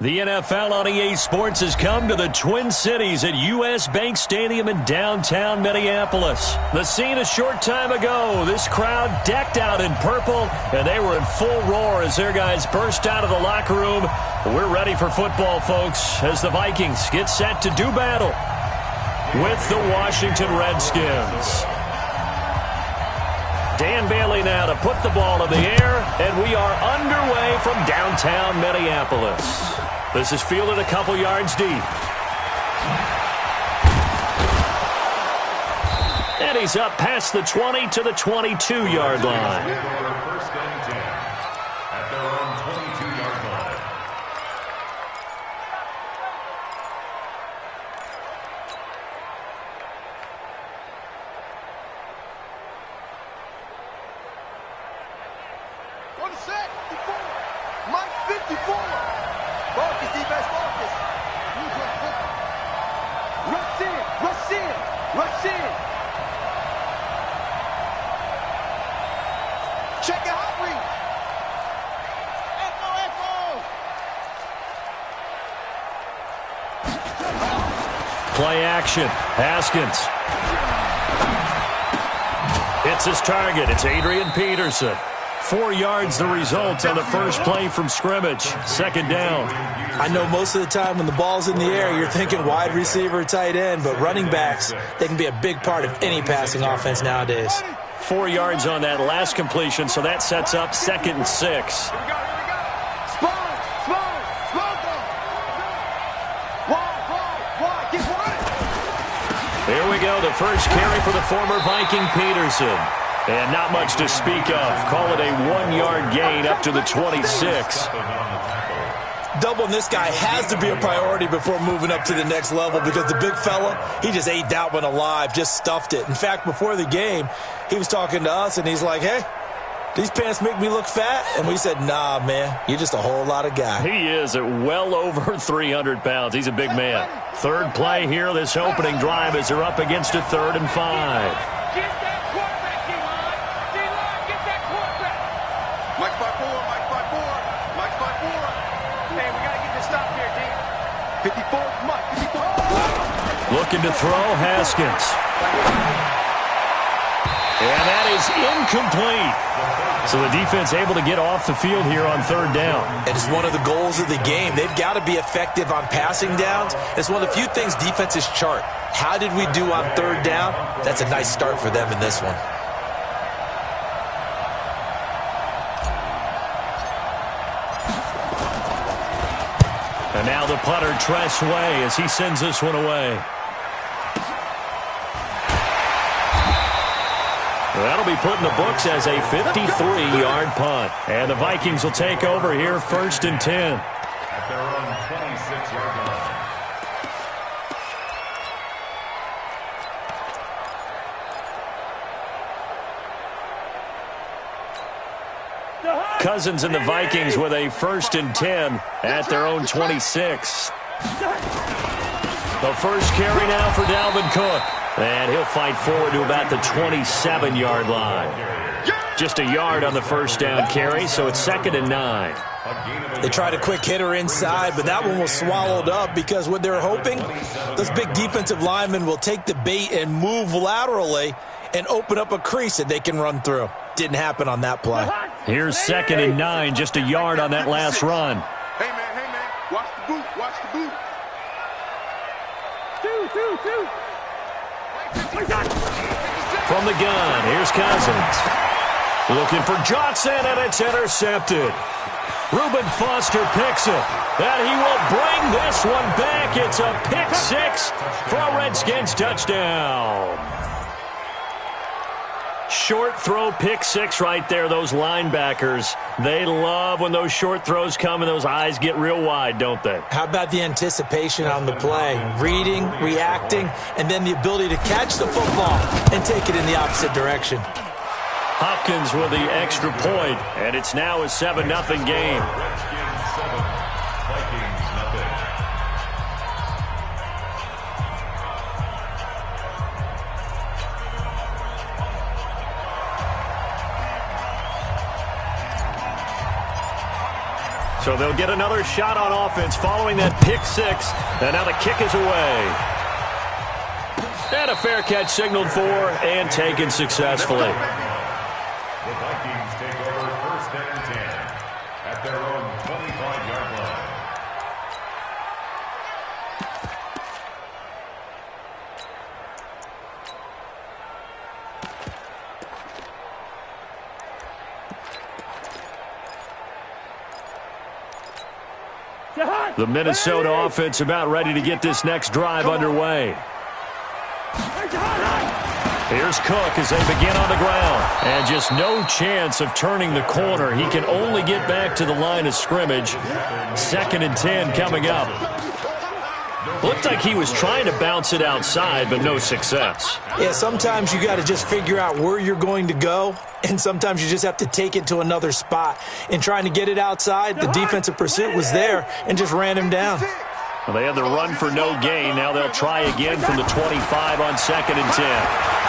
The NFL on EA Sports has come to the Twin Cities at U.S. Bank Stadium in downtown Minneapolis. The scene a short time ago, this crowd decked out in purple, and they were in full roar as their guys burst out of the locker room. We're ready for football, folks, as the Vikings get set to do battle with the Washington Redskins. Dan Bailey now to put the ball in the air, and we are underway from downtown Minneapolis. This is fielded a couple yards deep. And he's up past the 20 to the 22-yard line. First and 10 at their own 22-yard line. On the set, 54. Mike 54. Marcus, defense, Marcus. Rush in, rush in, rush in. Check your hot read. Echo, echo. Play action. Haskins. It's his target. It's Adrian Peterson. 4 yards the result on the first play from scrimmage. Second down. I know most of the time when the ball's in the air, you're thinking wide receiver, tight end, but running backs, they can be a big part of any passing offense nowadays. 4 yards on that last completion, so that sets up 2nd and 6. Here we go. Spawn, wide, get wide. Here we go, the first carry for the former Viking Peterson. And not much to speak of. Call it a 1-yard gain up to the 26. Doubling this guy has to be a priority before moving up to the next level because the big fella, he just ate that one alive, just stuffed it. In fact, before the game, he was talking to us, and he's like, hey, these pants make me look fat? And we said, nah, man, you're just a whole lot of guy. He is at well over 300 pounds. He's a big man. Third play here, this opening drive as they're up against a 3rd and 5. Looking to throw, Haskins. And that is incomplete. So the defense able to get off the field here on 3rd down. And it's one of the goals of the game. They've got to be effective on passing downs. It's one of the few things defenses chart. How did we do on 3rd down? That's a nice start for them in this one. And now the punter, Tress Way, as he sends this one away. That'll be put in the books as a 53-yard punt. And the Vikings will take over here, 1st and 10. At their own 26-yard line. Cousins and the Vikings with a 1st and 10 at their own 26. The first carry now for Dalvin Cook. And he'll fight forward to about the 27-yard line. Just a yard on the first down carry, so it's 2nd and 9. They tried a quick hitter inside, but that one was swallowed up because what they're hoping, those big defensive linemen will take the bait and move laterally and open up a crease that they can run through. Didn't happen on that play. Here's 2nd and 9, just a yard on that last run. Hey, man, watch the boot, watch the boot. Two. From the gun, here's Cousins. Looking for Johnson, and it's intercepted. Reuben Foster picks it, and he will bring this one back. It's a pick 6 for a Redskins touchdown. Short throw, pick 6 right there. Those linebackers, they love when those short throws come and those eyes get real wide, don't they? How about the anticipation on the play? Reading, reacting, and then the ability to catch the football and take it in the opposite direction. Hopkins with the extra point, and it's now a 7-0 game. Redskins 7, Vikings nothing. So they'll get another shot on offense following that pick six. And now the kick is away. And a fair catch signaled for and taken successfully. The Vikings take over 1st and 10 at their own 25-yard line. The Minnesota offense about ready to get this next drive underway. Here's Cook as they begin on the ground. And just no chance of turning the corner. He can only get back to the line of scrimmage. 2nd and 10 coming up. Looked like he was trying to bounce it outside, but no success. Yeah, sometimes you got to just figure out where you're going to go, and sometimes you just have to take it to another spot. In trying to get it outside, the defensive pursuit was there and just ran him down. Well, they had the run for no gain. Now they'll try again from the 25 on 2nd and 10.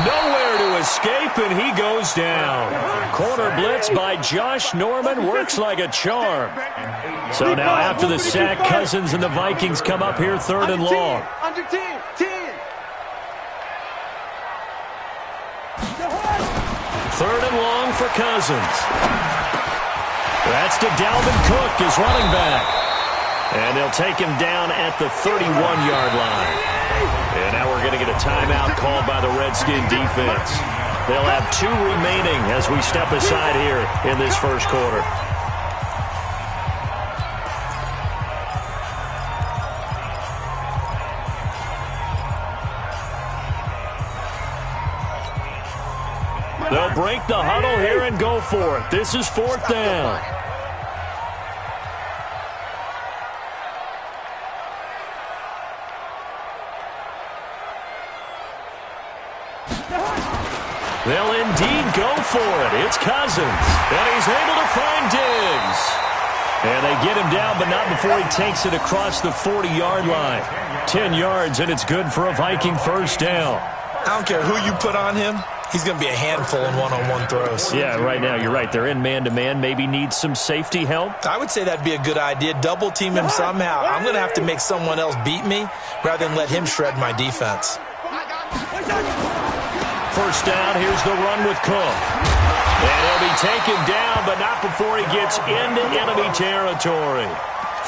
Nowhere to escape, and he goes down. Corner blitz by Josh Norman works like a charm. So now after the sack, Cousins and the Vikings come up here 3rd and long. Under 10, 10. 3rd and long for Cousins. That's to Dalvin Cook, his running back. And they'll take him down at the 31-yard line. And now we're going to get a timeout called by the Redskin defense. They'll have 2 remaining as we step aside here in this first quarter. They'll break the huddle here and go for it. This is 4th down. They'll indeed go for it. It's Cousins. And he's able to find Diggs. And they get him down, but not before he takes it across the 40-yard line. 10 yards, and it's good for a Viking first down. I don't care who you put on him. He's going to be a handful in one-on-one throws. Yeah, right now, you're right. They're in man-to-man. Maybe need some safety help. I would say that'd be a good idea. Double team him somehow. I'm going to have to make someone else beat me rather than let him shred my defense. First down, here's the run with Cook. And he'll be taken down, but not before he gets into enemy territory.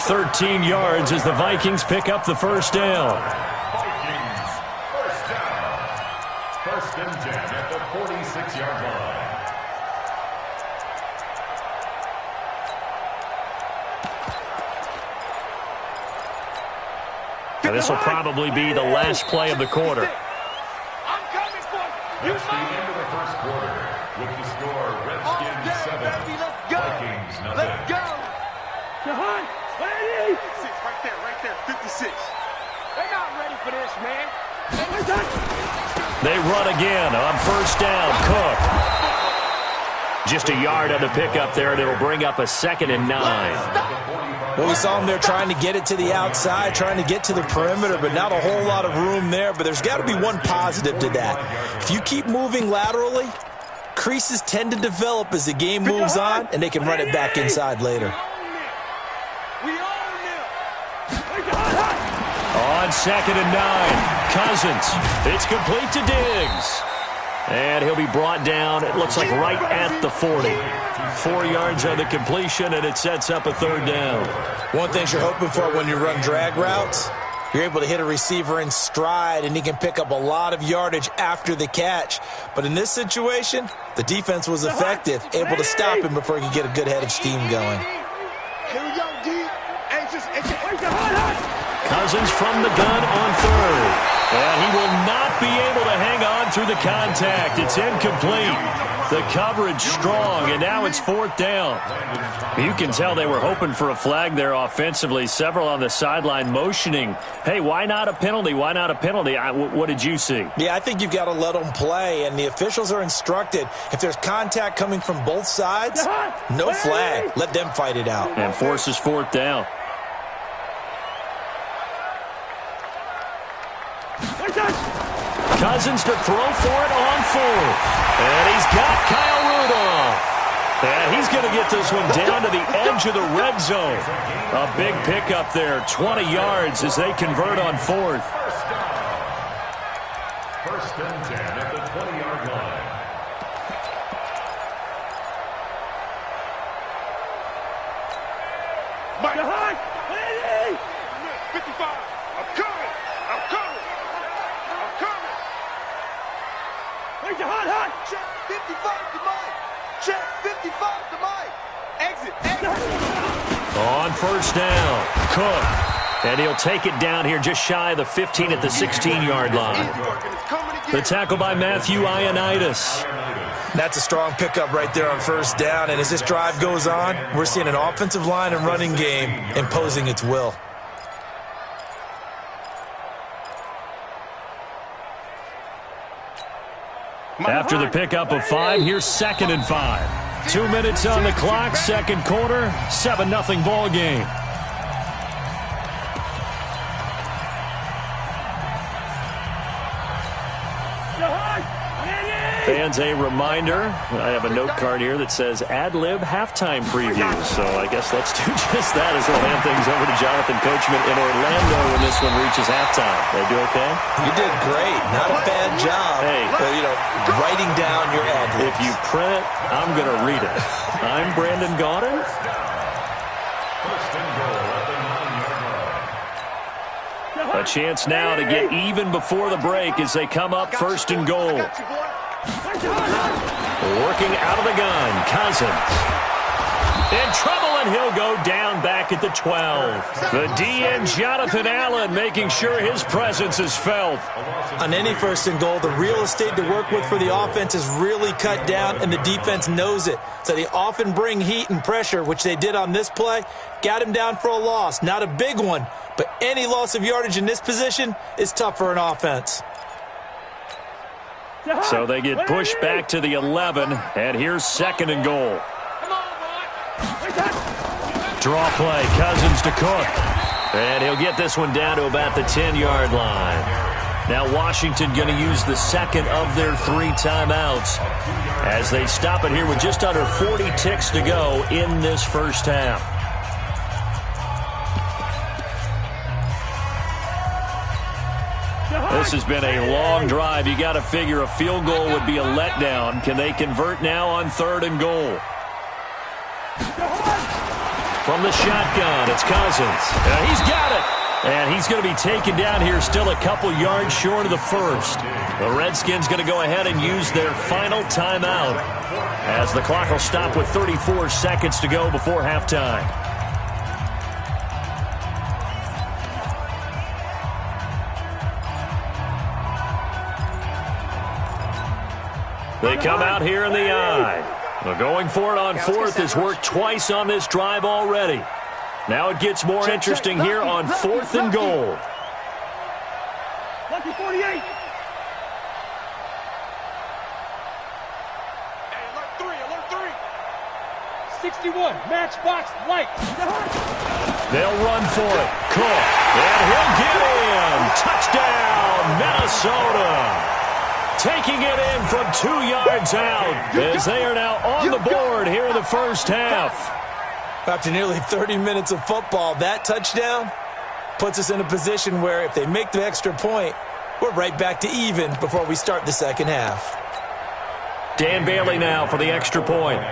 13 yards as the Vikings pick up the first down. Vikings, first down. 1st and 10 at the 46-yard line. Now, this will probably be the last play of the quarter. That's the end of the first quarter with the score Redskins 7, Vikings nothing. Let's go. Jahan, 56 right there, 56. They're not ready for this, man. They run again on first down. Cook. Just a yard on the pickup there, and it'll bring up a 2nd and 9. Well, we saw him there trying to get it to the outside, trying to get to the perimeter, but not a whole lot of room there. But there's got to be one positive to that. If you keep moving laterally, creases tend to develop as the game moves on, and they can run it back inside later. On 2nd and 9, Cousins. It's complete to Diggs. And he'll be brought down, it looks like right at the 40. 4 yards on the completion, and it sets up a 3rd down. One thing you're hoping for when you run drag routes, you're able to hit a receiver in stride, and he can pick up a lot of yardage after the catch. But in this situation, the defense was effective, able to stop him before he could get a good head of steam going. Cousins from the gun on 3rd. And he will not be able to hang on through the contact. It's incomplete. The coverage strong, and now it's 4th down. You can tell they were hoping for a flag there offensively. Several on the sideline motioning, hey, why not a penalty? Why not a penalty? What did you see? Yeah, I think you've got to let them play, and the officials are instructed. If there's contact coming from both sides, no flag. Let them fight it out. And forces 4th down. Cousins to throw for it on 4th. And he's got Kyle Rudolph. And he's going to get this one down to the edge of the red zone. A big pickup there, 20 yards as they convert on fourth. First and 10 at the 20-yard line. Mike, behind! 55! I'm coming! I'm coming! I'm coming! Where's your hot? Check 55 to Mike! Check 55 to Mike! Exit! On first down, Cook. And he'll take it down here just shy of the 15 at the 16-yard line. The tackle by Matthew Ioannidis. That's a strong pickup right there on first down. And as this drive goes on, we're seeing an offensive line and running game imposing its will. After the pickup of 5, here's 2nd and 5. 2 minutes on the clock, second quarter, 7-0 ball game. Fans, a reminder, I have a note card here that says ad-lib halftime preview. So I guess let's do just that as we'll hand things over to Jonathan Coachman in Orlando when this one reaches halftime. Did I do okay? You did great. Not a bad job. Hey. Writing down your ad-libs. If you print it, I'm going to read it. I'm Brandon Gaudin. First and goal at the 9-yard line. A chance now to get even before the break as they come up first and goal. Working out of the gun, Cousins. In trouble, and he'll go down back at the 12. The DN, Jonathan Allen, making sure his presence is felt. On any first and goal, the real estate to work with for the offense is really cut down, and the defense knows it. So they often bring heat and pressure, which they did on this play. Got him down for a loss. Not a big one, but any loss of yardage in this position is tough for an offense. So they get pushed back to the 11, and here's 2nd and goal. Draw play, Cousins to Cook. And he'll get this one down to about the 10-yard line. Now Washington going to use the second of their 3 timeouts as they stop it here with just under 40 ticks to go in this first half. This has been a long drive. You got to figure a field goal would be a letdown. Can they convert now on 3rd and goal? From the shotgun, it's Cousins. He's got it. And he's going to be taken down here still a couple yards short of the first. The Redskins going to go ahead and use their final timeout as the clock will stop with 34 seconds to go before halftime. They come out here in the eye. Well, going for it on 4th has worked twice on this drive already. Now it gets more interesting here on 4th and goal. Lucky 48. Alert 3. 61, matchbox light. They'll run for it. Cook, and he'll get in. Touchdown, Minnesota. Taking it in from 2 yards out as they are now on the board here in the first half. After nearly 30 minutes of football, that touchdown puts us in a position where if they make the extra point, we're right back to even before we start the second half. Dan Bailey now for the extra point.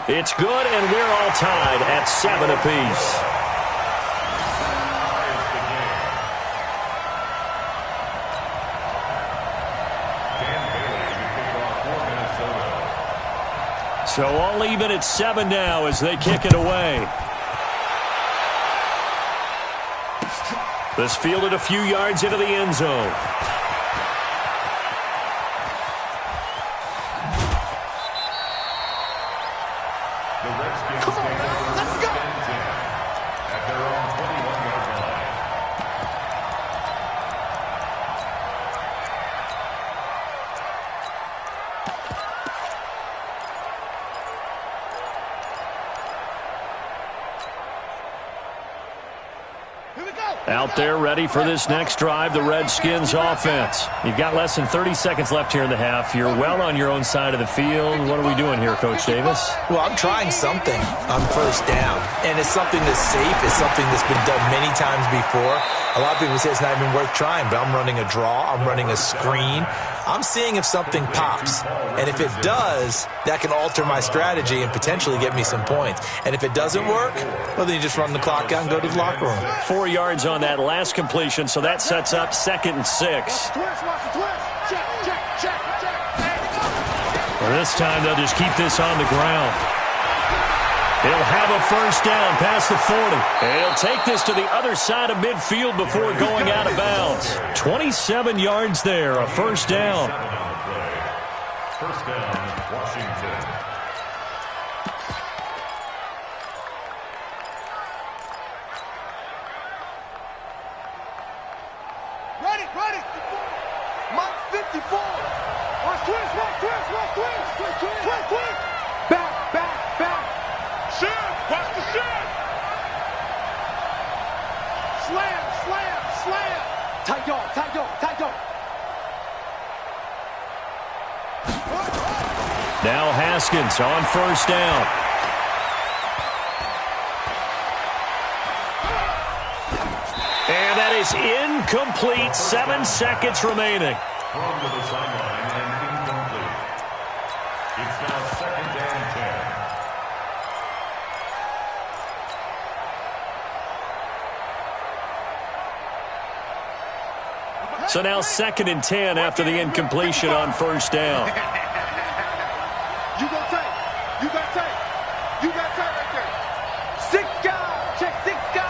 It's good, and we're all tied at 7 apiece. So all even at 7 now as they kick it away. This fielded a few yards into the end zone. The Redskins take over first and 10 at their own 21-yard line. Out there ready for this next drive, the Redskins offense. You've got less than 30 seconds left here in the half. You're well on your own side of the field. What are we doing here, Coach Davis? Well, I'm trying something on first down, and it's something that's safe. It's something that's been done many times before. A lot of people say it's not even worth trying, but I'm running a draw. I'm running a screen. I'm seeing if something pops, and if it does, that can alter my strategy and potentially get me some points. And if it doesn't work, well, then you just run the clock out and go to the locker room. 4 yards on that last completion, so that sets up 2nd and 6. Well, this time they'll just keep this on the ground. He'll have a first down past the 40. And he'll take this to the other side of midfield before going out of bounds. 27 yards there, a first down. First down, Washington. Ready. Mike 54. Watch twist. Back. Shit. Watch the shit. Slam. Tight dog. Now Haskins on first down. And that is incomplete. 7 seconds remaining. Thrown to the sideline and incomplete. It's now 2nd and 10. So now 2nd and 10 after the incompletion on first down. You got tape right there. 6 guys. Check 6 guys.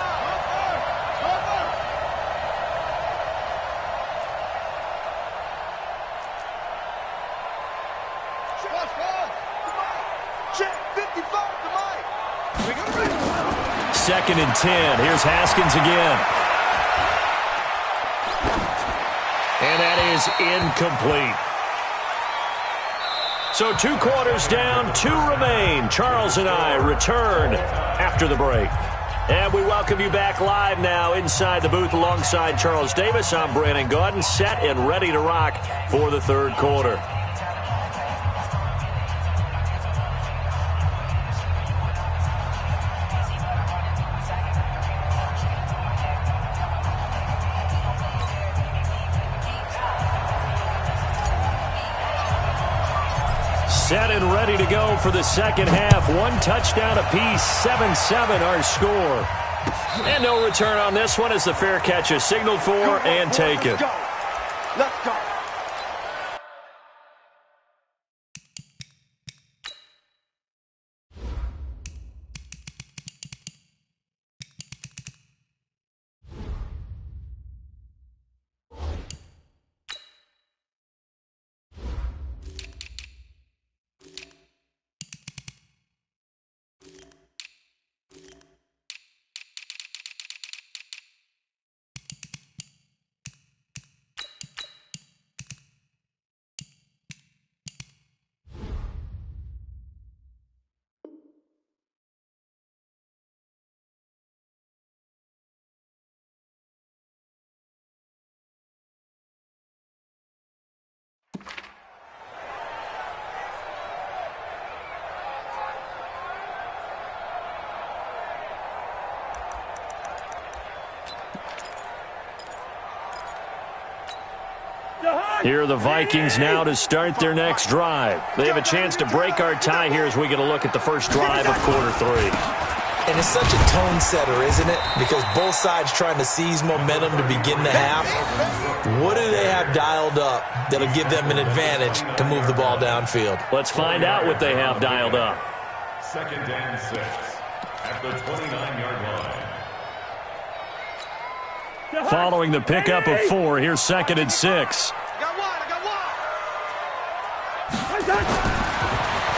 Check 55 to Mike. 2nd and 10. Here's Haskins again. And that is incomplete. So 2 quarters down, 2 remain. Charles and I return after the break. And we welcome you back live now inside the booth alongside Charles Davis. I'm Brandon Gaudin, set and ready to rock for the 3rd quarter. Set and ready to go for the 2nd half. 1 touchdown apiece, 7-7 our score. And no return on this one as the fair catch is signaled for and taken. Let's go. Here are the Vikings now to start their next drive. They have a chance to break our tie here as we get a look at the first drive of quarter 3. And it's such a tone setter, isn't it? Because both sides trying to seize momentum to begin the half. What do they have dialed up that'll give them an advantage to move the ball downfield? Let's find out what they have dialed up. 2nd and 6 at the 29-yard line. Following the pickup of 4, here's 2nd and 6.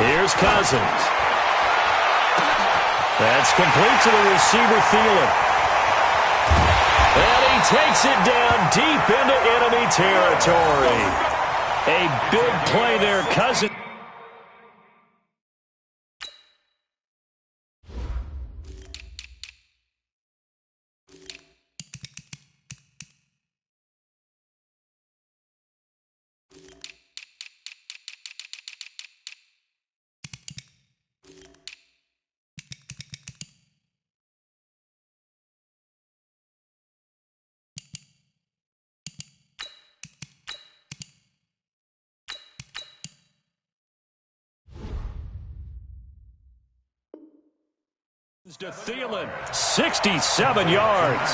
Here's Cousins. That's complete to the receiver, Thielen. And he takes it down deep into enemy territory. A big play there, Cousins. To Thielen, 67 yards.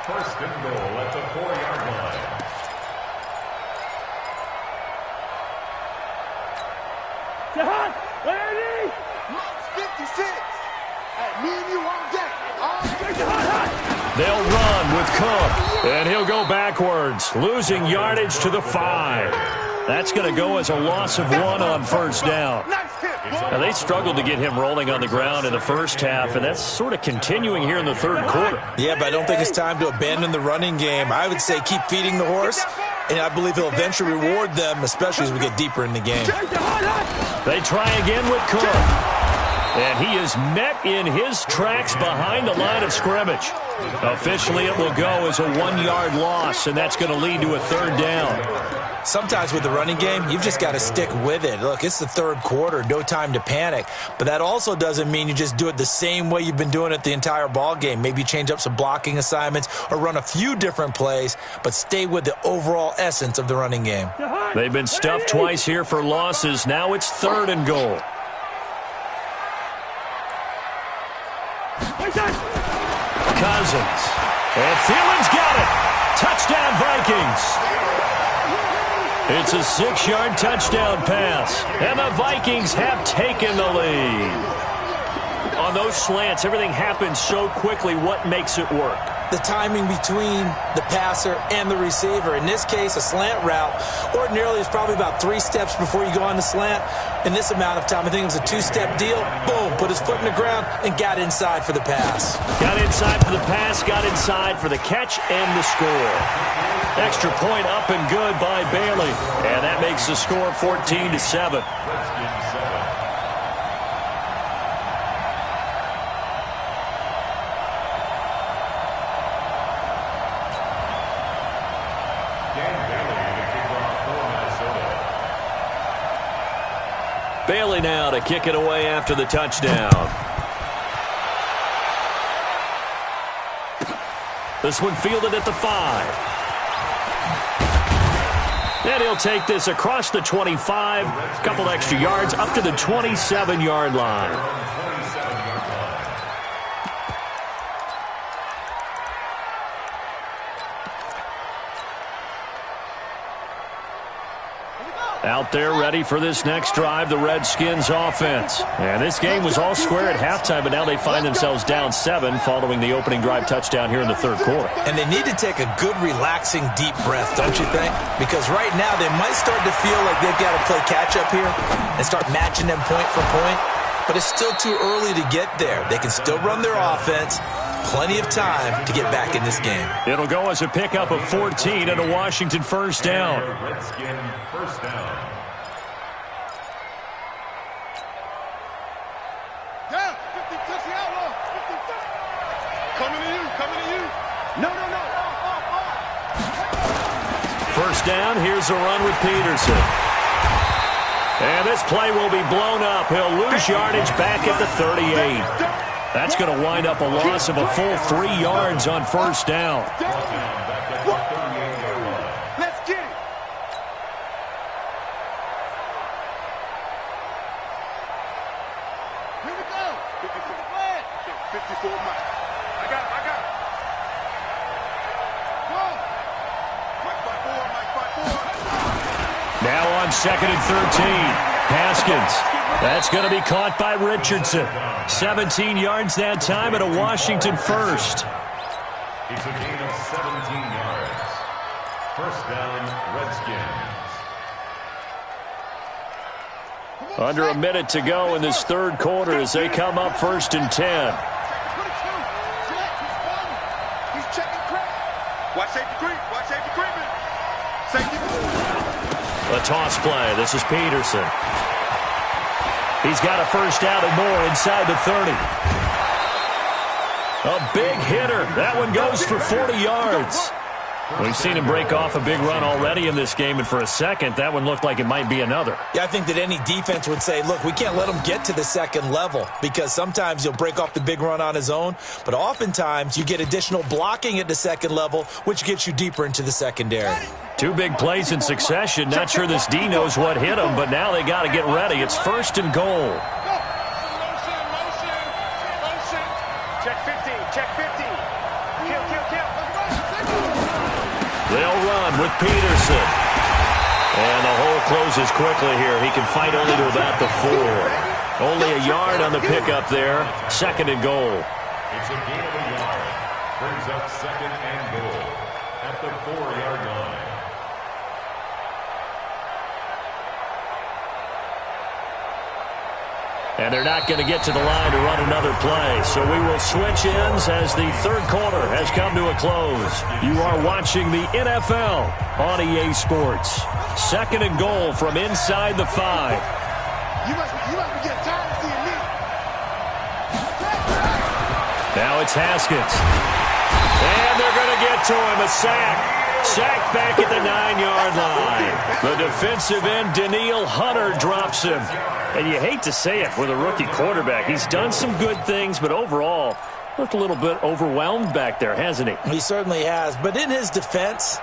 First and goal at the 4-yard line. Larry! Max 56. Hey, me and you all day. They'll run with Cook, and he'll go backwards, losing yardage to the 5. That's going to go as a loss of 1 on first down. Now, they struggled to get him rolling on the ground in the first half, and that's sort of continuing here in the third quarter. Yeah, but I don't think it's time to abandon the running game. I would say keep feeding the horse, and I believe he'll eventually reward them, especially as we get deeper in the game. They try again with Cook, and he is met in his tracks behind the line of scrimmage. Officially, it will go as a 1-yard loss, and that's going to lead to a third down. Sometimes with the running game, you've just got to stick with it. Look, it's the third quarter, no time to panic. But that also doesn't mean you just do it the same way you've been doing it the entire ball game. Maybe change up some blocking assignments or run a few different plays, but stay with the overall essence of the running game. They've been stuffed twice here for losses. Now it's third and goal. Cousins. And Thielen's got it. Touchdown, Vikings. It's a 6-yard touchdown pass, and the Vikings have taken the lead. On those slants, everything happens so quickly. What makes it work? The timing between the passer and the receiver. In this case, a slant route ordinarily is probably about 3 steps before you go on the slant. In this amount of time, I think it was a 2-step deal. Boom, put his foot in the ground and got inside for the pass. Got inside for the pass, got inside for the catch and the score. Extra point up and good by Bailey. And that makes the score 14-7. Bailey now to kick it away after the touchdown. This one fielded at the 5. And he'll take this across the 25, a couple extra yards up to the 27-yard line. Out there ready for this next drive, the Redskins offense. And this game was all square at halftime, but now they find themselves down 7 following the opening drive touchdown here in the third quarter. And they need to take a good, relaxing, deep breath, don't you think? Because right now they might start to feel like they've got to play catch-up here and start matching them point for point. But it's still too early to get there. They can still run their offense. Plenty of time to get back in this game. It'll go as a pickup of 14 and a Washington first down. Redskin first down. Down. 50, touch the outlaw. 50, touch. Coming to you. Coming to you. No. First down, here's a run with Peterson. And this play will be blown up. He'll lose yardage back at the 38. That's going to wind up a loss of a full 3 yards on first down. Let's get it. Here we go. 54 Mike. I got it. Go. Mike 5-4. Now on second and 13. Haskins. That's going to be caught by Richardson. 17 yards that time at a Washington first. It's a gain of 17 yards. First down, Redskins. Under a minute to go in this third quarter as they come up first and 10. He's checking crack. Watch safety creep. Watch safety creeping. Safety. A toss play. This is Peterson. He's got a first down and more inside the 30. A big hitter. That one goes for 40 yards. We've seen him break off a big run already in this game, and for a second, that one looked like it might be another. Yeah, I think that any defense would say, look, we can't let him get to the second level because sometimes he'll break off the big run on his own, but oftentimes you get additional blocking at the second level, which gets you deeper into the secondary. 2 big plays in succession. Not sure this D knows what hit him, but now they got to get ready. It's first and goal. They'll run with Peterson. And the hole closes quickly here. He can fight only to about the 4. Only a yard on the pickup there. 2nd and goal. It's a gain of a yard. Brings up 2nd and goal at the 4-yard line. And they're not going to get to the line to run another play. So we will switch ends as the 3rd quarter has come to a close. You are watching the NFL on EA Sports. 2nd and goal from inside the 5. You must be getting tired of seeing me. Now it's Haskins. And they're going to get to him. A sack. Sacked back at the 9-yard line. The defensive end, Danielle Hunter, drops him. And you hate to say it with a rookie quarterback. He's done some good things, but overall, looked a little bit overwhelmed back there, hasn't he? He certainly has. But in his defense,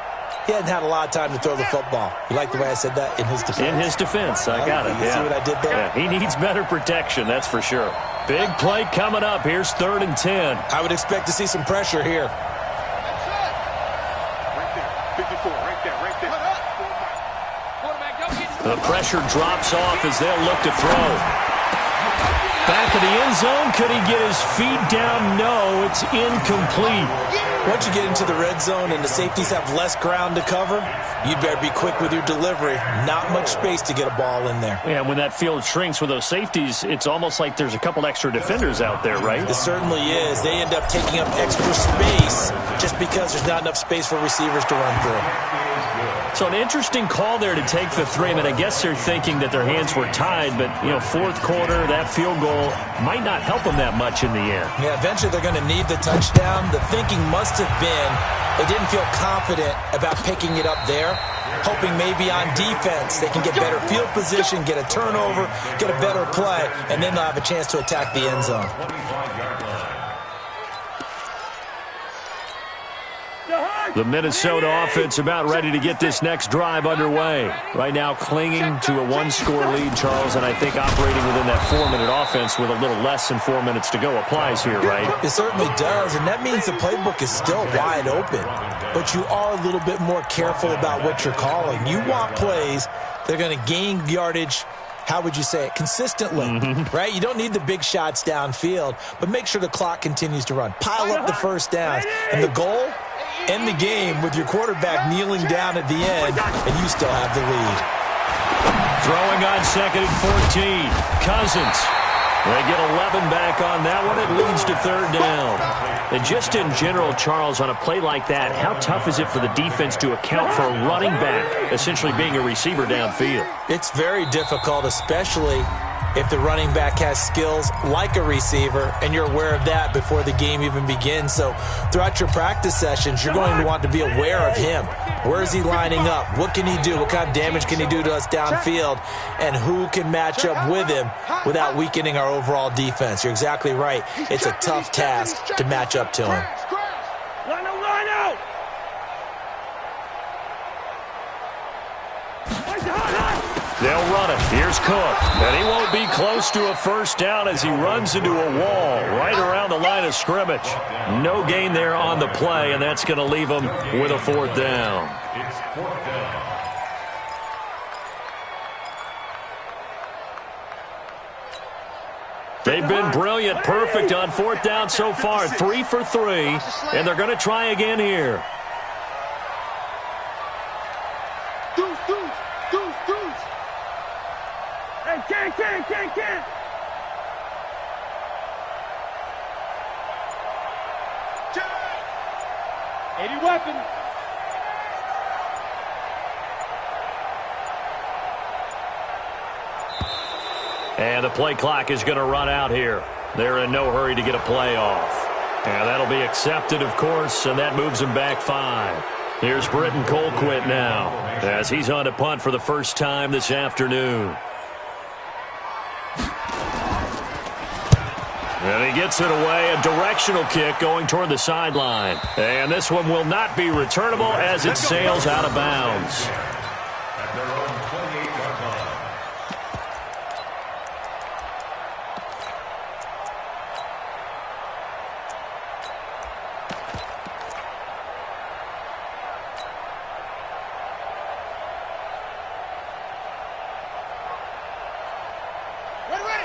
he hadn't had a lot of time to throw the football. You like the way I said that? In his defense. In his defense. I got it. You see what I did there? Yeah, he needs better protection, that's for sure. Big play coming up. Here's 3rd and 10. I would expect to see some pressure here. The pressure drops off as they'll look to throw. Back of the end zone. Could he get his feet down? No, it's incomplete. Once you get into the red zone and the safeties have less ground to cover, you'd better be quick with your delivery. Not much space to get a ball in there. Yeah, when that field shrinks with those safeties, it's almost like there's a couple extra defenders out there, right? It certainly is. They end up taking up extra space just because there's not enough space for receivers to run through. So an interesting call there to take the 3. I mean, I guess they're thinking that their hands were tied, but, 4th quarter, that field goal might not help them that much in the end. Yeah, eventually they're going to need the touchdown. The thinking must have been they didn't feel confident about picking it up there, hoping maybe on defense they can get better field position, get a turnover, get a better play, and then they'll have a chance to attack the end zone. The Minnesota offense about ready to get this next drive underway. Right now clinging to a 1-score lead, Charles, and I think operating within that 4-minute offense with a little less than 4 minutes to go applies here, right? It certainly does, and that means the playbook is still wide open. But you are a little bit more careful about what you're calling. You want plays that are going to gain yardage, how would you say it, consistently, right? You don't need the big shots downfield, but make sure the clock continues to run. Pile up the first downs, and the goal, end the game with your quarterback kneeling down at the end, and you still have the lead. Throwing on 2nd and 14. Cousins. They get 11 back on that one. It leads to 3rd down. And just in general, Charles, on a play like that, how tough is it for the defense to account for a running back essentially being a receiver downfield? It's very difficult, especially if the running back has skills like a receiver, and you're aware of that before the game even begins. So throughout your practice sessions, you're going to want to be aware of him. Where is he lining up? What can he do? What kind of damage can he do to us downfield? And who can match up with him without weakening our overall defense? You're exactly right. It's a tough task to match up to him. Line out! They'll run it. Here's Cook. And he won't be close to a 1st down as he runs into a wall right around the line of scrimmage. No gain there on the play, and that's going to leave him with a 4th down. It's 4th down. They've been brilliant, perfect on 4th down so far. 3 for 3, and they're going to try again here. Can't. 80 weapon. And the play clock is going to run out here. They're in no hurry to get a play off. And that'll be accepted, of course, and that moves him back 5. Here's Britton Colquitt now as he's on to punt for the first time this afternoon. And he gets it away, a directional kick going toward the sideline. And this one will not be returnable as it sails out of bounds. At their own 28-yard line.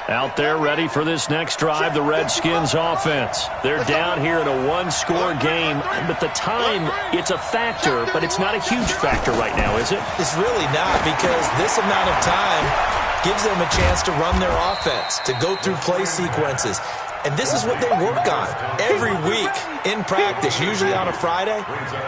Out there ready for this next drive, the Redskins offense. They're down here in a one-score game, but the time, it's a factor, but it's not a huge factor right now, is it? It's really not, because this amount of time gives them a chance to run their offense, to go through play sequences. And this is what they work on every week in practice, usually on a Friday.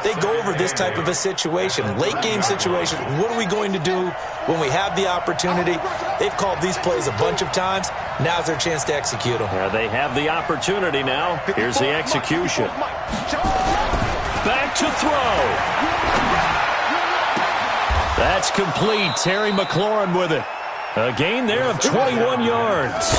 They go over this type of a situation, late game situation. What are we going to do when we have the opportunity? They've called these plays a bunch of times. Now's their chance to execute them. Yeah, they have the opportunity now. Here's the execution. Back to throw. That's complete. Terry McLaurin with it. A gain there of 21 yards.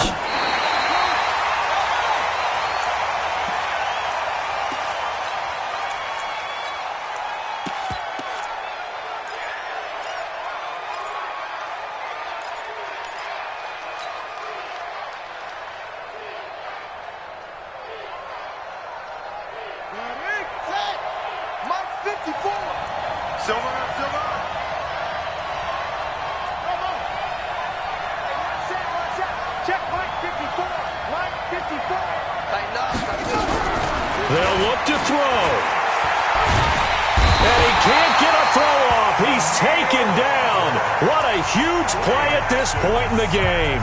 They'll look to throw. And he can't get a throw off. He's taken down. What a huge play at this point in the game.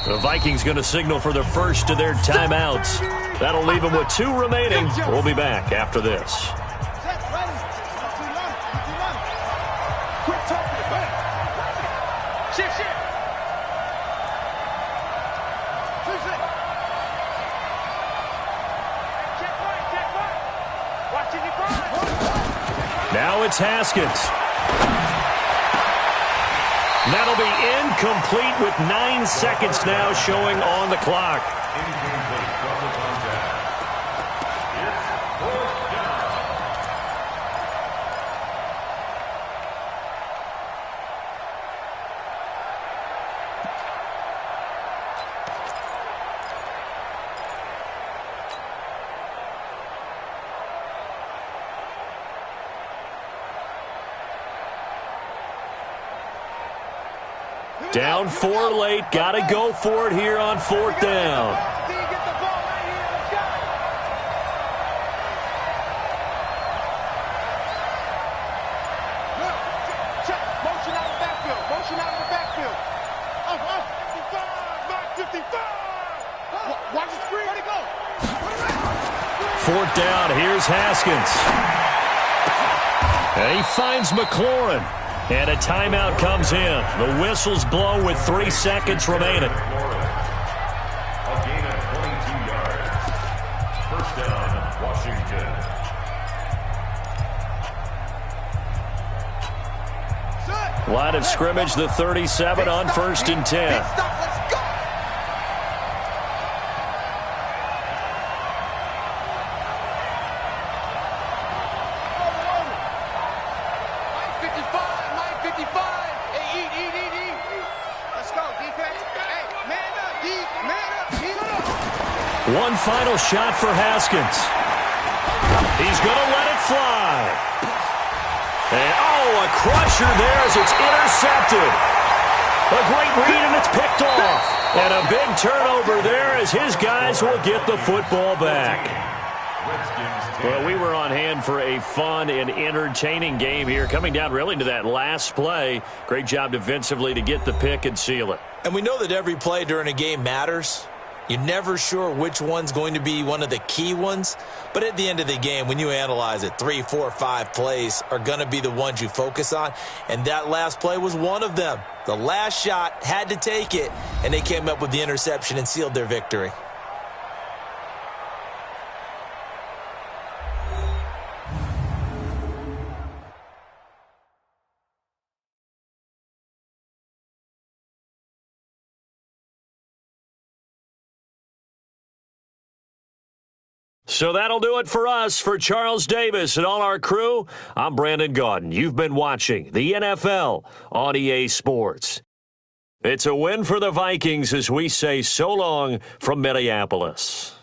The Vikings going to signal for the first of their timeouts. That'll leave them with 2 remaining. We'll be back after this. Now it's Haskins. That'll be incomplete with 9 seconds now showing on the clock. Down 4 late. Got to go for it here on 4th down. Motion out of the backfield. Motion out of the backfield. 55. Watch the screen. Let it go. 4th down. Here's Haskins. And he finds McLaurin. And a timeout comes in. The whistles blow with 3 seconds remaining. A gain of 22 yards. First down, Washington. Line of scrimmage, the 37 on 1st and 10. One final shot for Haskins. He's going to let it fly. And, a crusher there as it's intercepted. A great read, and it's picked off. And a big turnover there as his guys will get the football back. Well, we were on hand for a fun and entertaining game here, coming down really to that last play. Great job defensively to get the pick and seal it. And we know that every play during a game matters. You're never sure which one's going to be one of the key ones. But at the end of the game, when you analyze it, 3, 4, 5 plays are going to be the ones you focus on. And that last play was one of them. The last shot had to take it, and they came up with the interception and sealed their victory. So that'll do it for us. For Charles Davis and all our crew, I'm Brandon Gaudin. You've been watching the NFL on EA Sports. It's a win for the Vikings as we say so long from Minneapolis.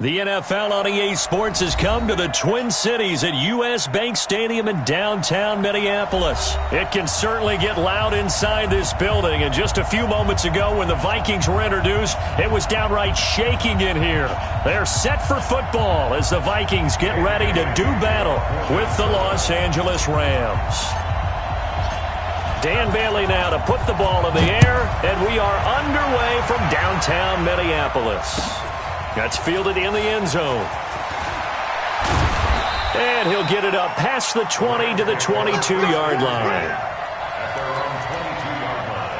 The NFL on EA Sports has come to the Twin Cities at US Bank Stadium in downtown Minneapolis. It can certainly get loud inside this building, and just a few moments ago when the Vikings were introduced, it was downright shaking in here. They're set for football as the Vikings get ready to do battle with the Los Angeles Rams. Dan Bailey now to put the ball in the air, and we are underway from downtown Minneapolis. That's fielded in the end zone. And he'll get it up past the 20 to the 22-yard line. At their own 22-yard line.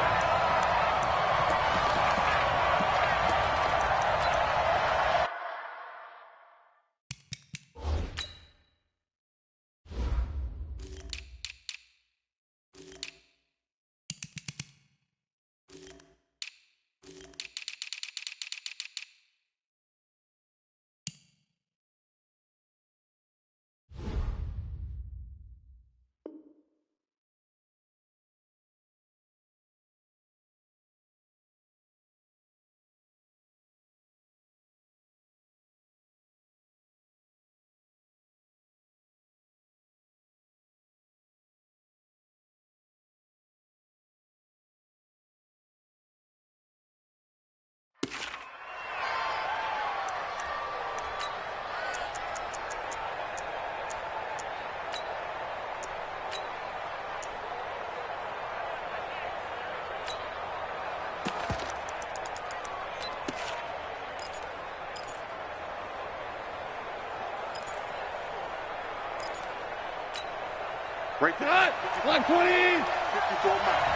Break the line. 120. 54 miles.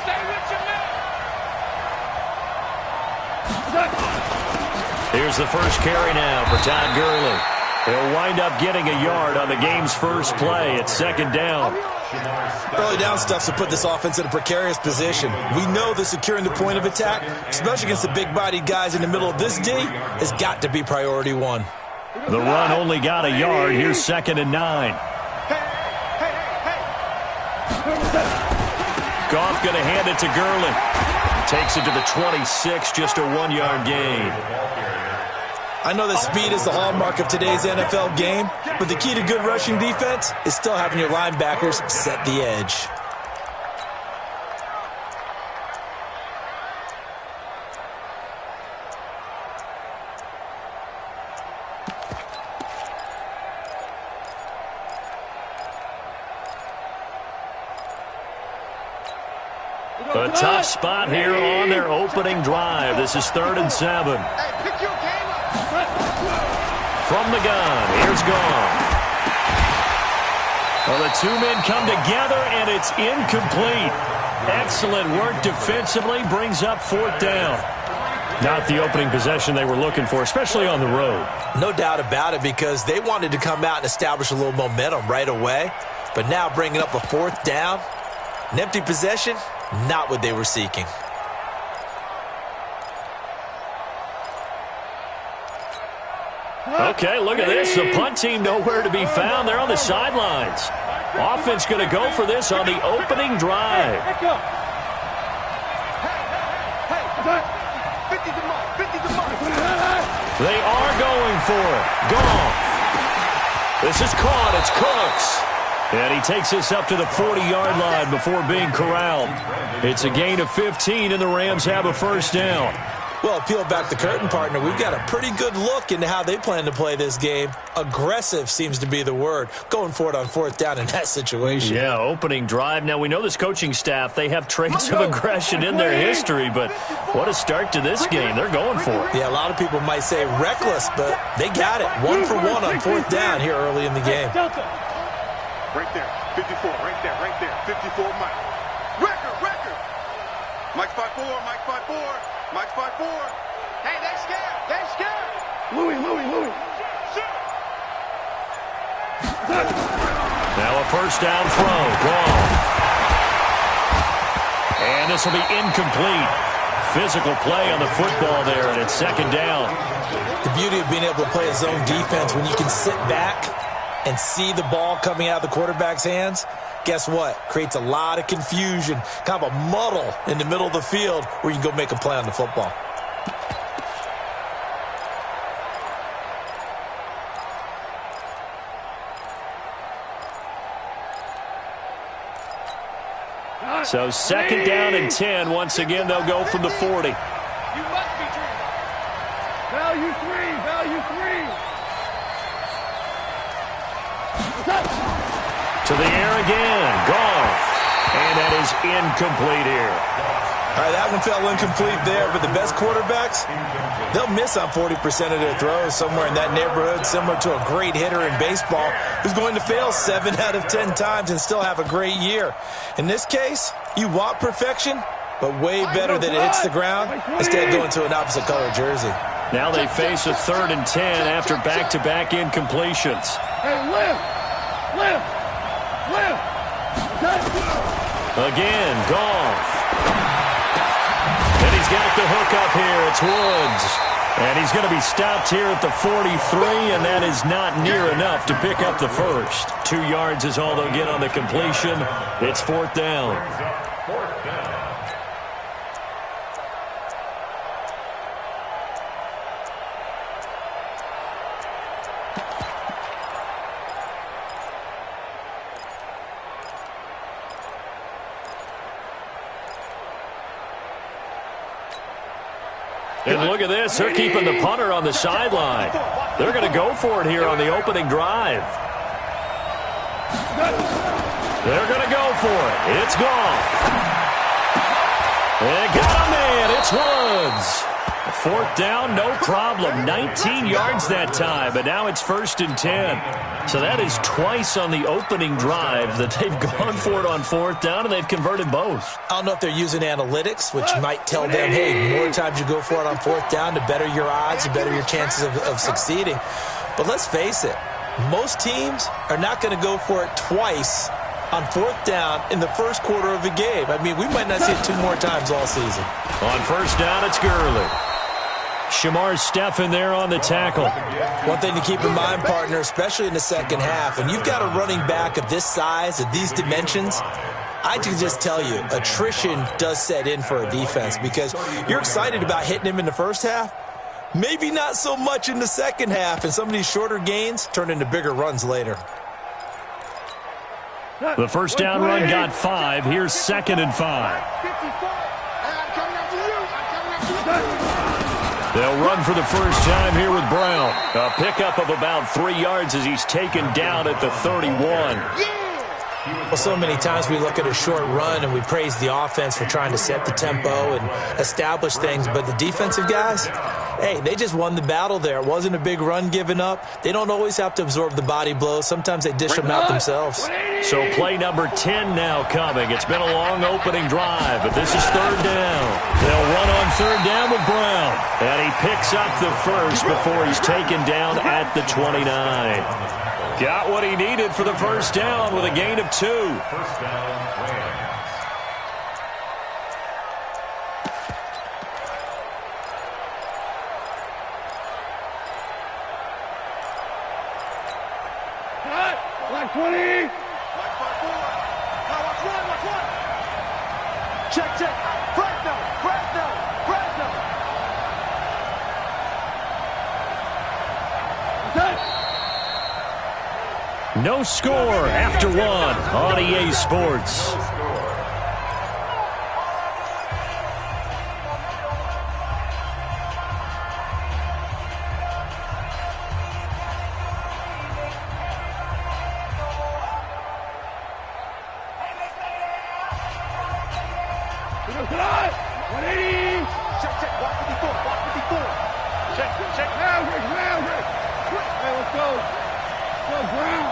Stay with your man. Here's the first carry now for Todd Gurley. He'll wind up getting a yard on the game's first play. It's second down. Early down stuff's to put this offense in a precarious position. We know that securing the point of attack, especially against the big-bodied guys in the middle of this D, has got to be priority one. The run only got a yard. Here's 2nd and 9. Goff going to hand it to Gurley. Takes it to the 26, just a 1-yard gain. I know that speed is the hallmark of today's NFL game, but the key to good rushing defense is still having your linebackers set the edge. A tough spot here on their opening drive. This is 3rd and 7. From the gun, here's Goff. Well, the two men come together, and it's incomplete. Excellent work defensively, brings up 4th down. Not the opening possession they were looking for, especially on the road. No doubt about it, because they wanted to come out and establish a little momentum right away. But now bringing up a 4th down, an empty possession, not what they were seeking. Okay, look at this. The punt team nowhere to be found. They're on the sidelines. Offense going to go for this on the opening drive. They are going for it. Goff. This is caught. It's Cooks. And he takes this up to the 40-yard line before being corralled. It's a gain of 15, and the Rams have a first down. Well, peel back the curtain, partner. We've got a pretty good look into how they plan to play this game. Aggressive seems to be the word. Going for it on 4th down in that situation. Yeah, opening drive. Now, we know this coaching staff, they have traits of aggression in their history, but what a start to this game. They're going for it. Yeah, a lot of people might say reckless, but they got it. 1 for 1 on 4th down here early in the game. Right there, 54, right there, 54 Mike. Record. Mike 5-4, Mike 5-4, Mike 5-4. Hey, they scared. Louis. Now a first down throw. Wrong. And this will be incomplete. Physical play on the football there, and it's 2nd down. The beauty of being able to play a zone defense when you can sit back and see the ball coming out of the quarterback's hands, guess what? Creates a lot of confusion, kind of a muddle in the middle of the field where you can go make a play on the football. So second down and 10. Once again, they'll go from the 40. You must be dreaming. Value 3. Value 3. To the air again. Goff. And that is incomplete here. All right, that one fell incomplete there, but the best quarterbacks, they'll miss on 40% of their throws, somewhere in that neighborhood, similar to a great hitter in baseball who's going to fail 7 out of 10 times and still have a great year. In this case, you want perfection, but way better that it hits the ground instead of going to an opposite color jersey. Now they face a 3rd and 10 after back-to-back incompletions. Hey, lift! Again, Goff. And he's got the hook up here. It's Woods. And he's going to be stopped here at the 43, and that is not near enough to pick up the first. 2 yards is all they'll get on the completion. It's 4th down. And look at this. They're keeping the punter on the sideline. They're going to go for it here on the opening drive. They're going to go for it. It's gone. They got a man. It's Woods. 4th down, no problem. 19 yards that time, but now it's 1st and 10. So that is twice on the opening drive that they've gone for it on 4th down, and they've converted both. I don't know if they're using analytics, which might tell them, hey, more times you go for it on 4th down, the better your odds, the better your chances of succeeding. But let's face it, most teams are not going to go for it twice on 4th down in the first quarter of the game. I mean, we might not see it 2 more times all season. On 1st down, it's Gurley. Shamar Stephen there on the tackle. One thing to keep in mind, partner, especially in the second half, when you've got a running back of this size, of these dimensions, I can just tell you, attrition does set in for a defense because you're excited about hitting him in the first half, maybe not so much in the second half, and some of these shorter gains turn into bigger runs later. The 1st down run got 5. Here's 2nd and 5. They'll run for the first time here with Brown. A pickup of about 3 yards as he's taken down at the 31. Well, so many times we look at a short run and we praise the offense for trying to set the tempo and establish things, but the defensive guys, hey, they just won the battle there. It wasn't a big run given up. They don't always have to absorb the body blows. Sometimes they dish them out themselves. So play number 10 now coming. It's been a long opening drive, but this is 3rd down. They'll run on 3rd down with Brown. And he picks up the first before he's taken down at the 29. Got what he needed for the 1st down with a gain of 2. 1st down, Rams. Black 20. Black 5-4. Now watch one. Check. Fresno. No score after 1 on EA Sports. Check. Block 54. Check. Hey, let's go. Go, Brown.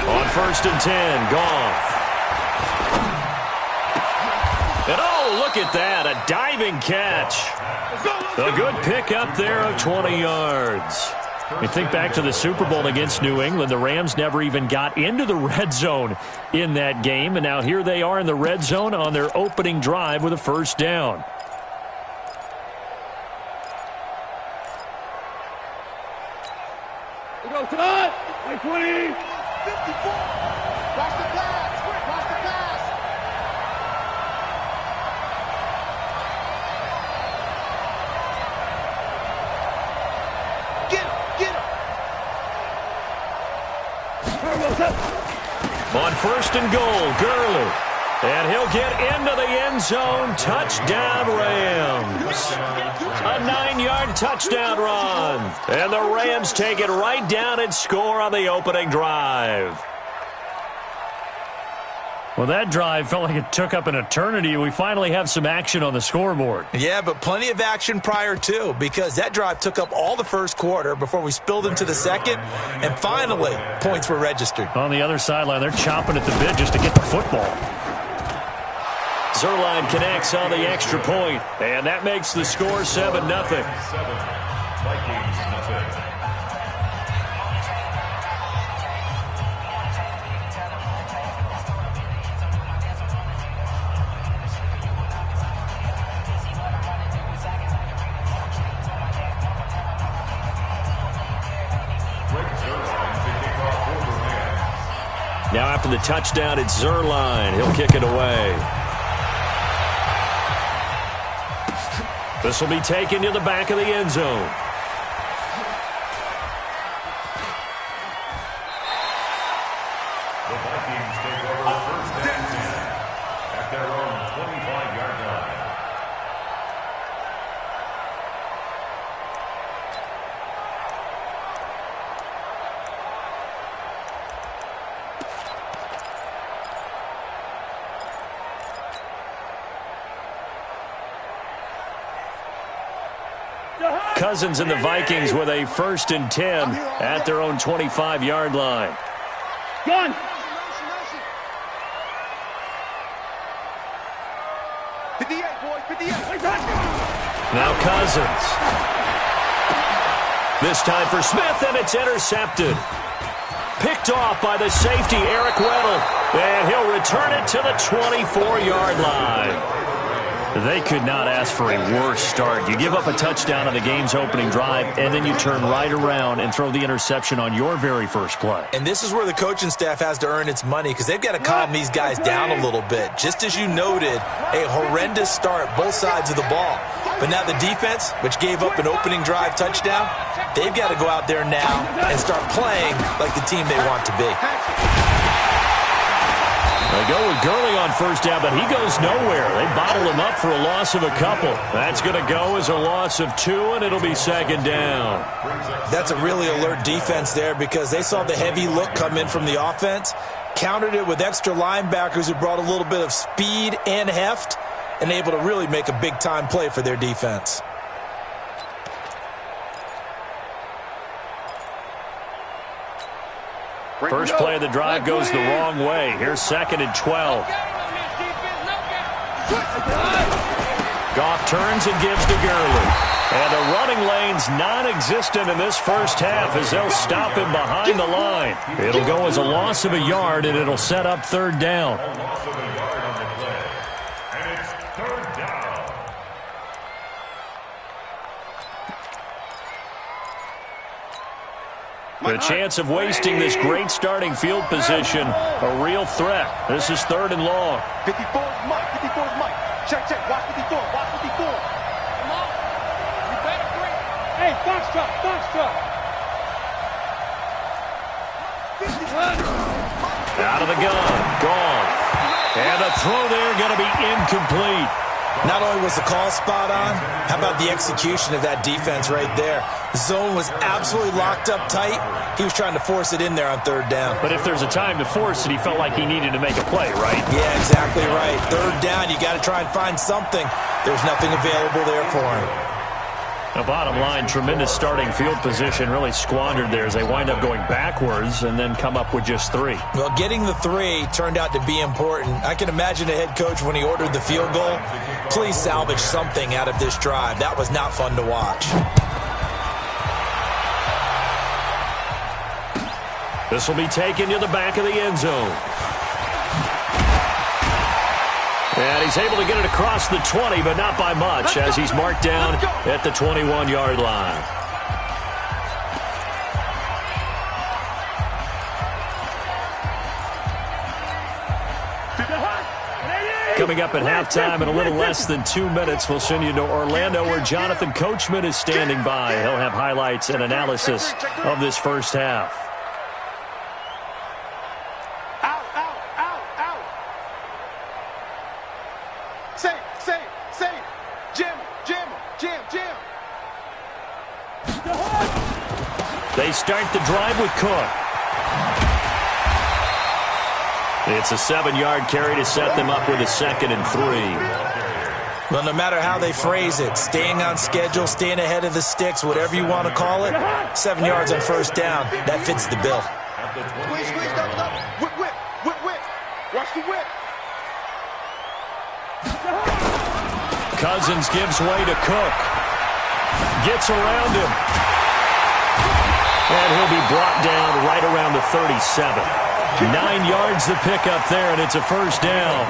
On 1st and 10, Goff. And oh, look at that, a diving catch. A good pickup there of 20 yards. You think back to the Super Bowl against New England, the Rams never even got into the red zone in that game, and now here they are in the red zone on their opening drive with a 1st down. We go tonight. 20. 54. Watch the pass. Get him. On first and goal, Gurley. And he'll get into the end zone. Touchdown, Rams. A 9-yard touchdown run. And the Rams take it right down and score on the opening drive. Well, that drive felt like it took up an eternity. We finally have some action on the scoreboard. Yeah, but plenty of action prior to, because that drive took up all the first quarter before we spilled into the second, and finally, points were registered. On the other sideline, they're chomping at the bit just to get the football. Zerline connects on the extra point, and that makes the score 7-0. Vikings, nothing. Now after the touchdown, it's Zerline. He'll kick it away. This will be taken to the back of the end zone. The Vikings take over first and 10 at their own 25-yard line. Cousins and the Vikings with a 1st and 10 at their own 25-yard line. Gun. Now Cousins. This time for Smith, and it's intercepted. Picked off by the safety, Eric Weddle. And he'll return it to the 24-yard line. They could not ask for a worse start. You give up a touchdown on the game's opening drive, and then you turn right around and throw the interception on your very first play. And this is where the coaching staff has to earn its money, because they've got to calm these guys down a little bit. Just as you noted, a horrendous start, both sides of the ball. But now the defense, which gave up an opening drive touchdown, they've got to go out there now and start playing like the team they want to be. They go with Gurley on first down, but he goes nowhere. They bottle him up for a loss of a couple. That's going to go as a loss of 2, and it'll be 2nd down. That's a really alert defense there, because they saw the heavy look come in from the offense, countered it with extra linebackers who brought a little bit of speed and heft, and able to really make a big-time play for their defense. First play of the drive goes the wrong way. Here's 2nd and 12. Goff turns and gives to Gurley. And the running lane's non-existent in this first half as they'll stop him behind the line. It'll go as a loss of a yard, and it'll set up 3rd down. Loss of a yard on the play. And it's 3rd down. The chance of wasting this great starting field position, a real threat. This is 3rd and long. 54 is Mike. 54 is Mike. Check, check. Watch 54. Watch 54. Come on. You better bring. Hey, box truck. Box truck. Out of the gun. Gone. And the throw there going to be incomplete. Not only was the call spot on, how about the execution of that defense right there? The zone was absolutely locked up tight. He was trying to force it in there on 3rd down. But if there's a time to force it, he felt like he needed to make a play, right? Yeah, exactly right. 3rd down, you got to try and find something. There's nothing available there for him. The bottom line, tremendous starting field position, really squandered there as they wind up going backwards and then come up with just 3. Well, getting the 3 turned out to be important. I can imagine a head coach when he ordered the field goal. Please salvage something out of this drive. That was not fun to watch. This will be taken to the back of the end zone. And he's able to get it across the 20, but not by much, as he's marked down at the 21-yard line. Coming up at halftime in a little less than 2 minutes, we'll send you to Orlando, where Jonathan Coachman is standing by. He'll have highlights and analysis of this first half. They start the drive with Cook. It's a 7-yard carry to set them up with a 2nd and 3. Well, no matter how they phrase it, staying on schedule, staying ahead of the sticks, whatever you want to call it, 7 yards on first down, that fits the bill. Squeeze, squeeze, double, double. Whip, whip, whip, whip. Watch the whip. Cousins gives way to Cook. Gets around him. And he'll be brought down right around the 37. 9 yards the pickup there, and it's a first down.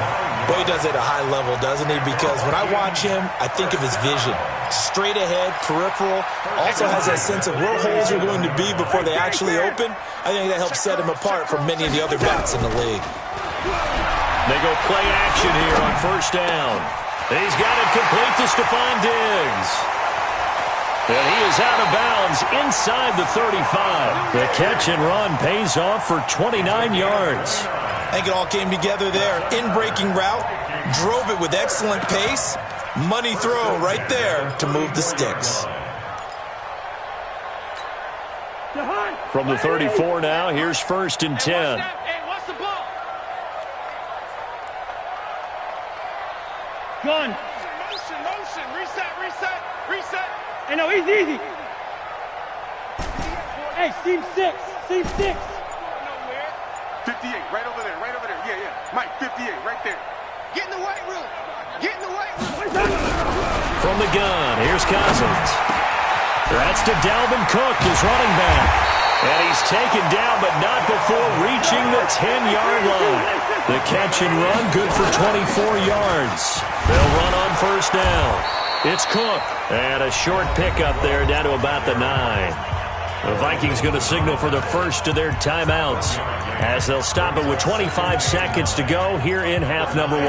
Well, he does it at a high level, doesn't he? Because when I watch him, I think of his vision. Straight ahead, peripheral, also has that sense of where holes are going to be before they actually open. I think that helps set him apart from many of the other backs in the league. They go play action here on first down. He's got it complete to Stephon Diggs. And he is out of bounds inside the 35. The catch and run pays off for 29 yards. I think it all came together there. In-breaking route, drove it with excellent pace. Money throw right there to move the sticks. From the 34 now, here's 1st and 10. What's the ball? Gun. Motion, motion. Reset, reset, reset. Hey, no, easy. Hey, seam 6. 58, right over there, right over there. Yeah. Mike, 58, right there. Get in the weight room. Get in the weight room. From the gun, here's Cousins. That's to Dalvin Cook, his running back. And he's taken down, but not before reaching the 10-yard line. The catch and run, good for 24 yards. They'll run on first down. It's Cook. And a short pickup there down to about the 9. The Vikings going to signal for the first of their timeouts as they'll stop it with 25 seconds to go here in half number 1.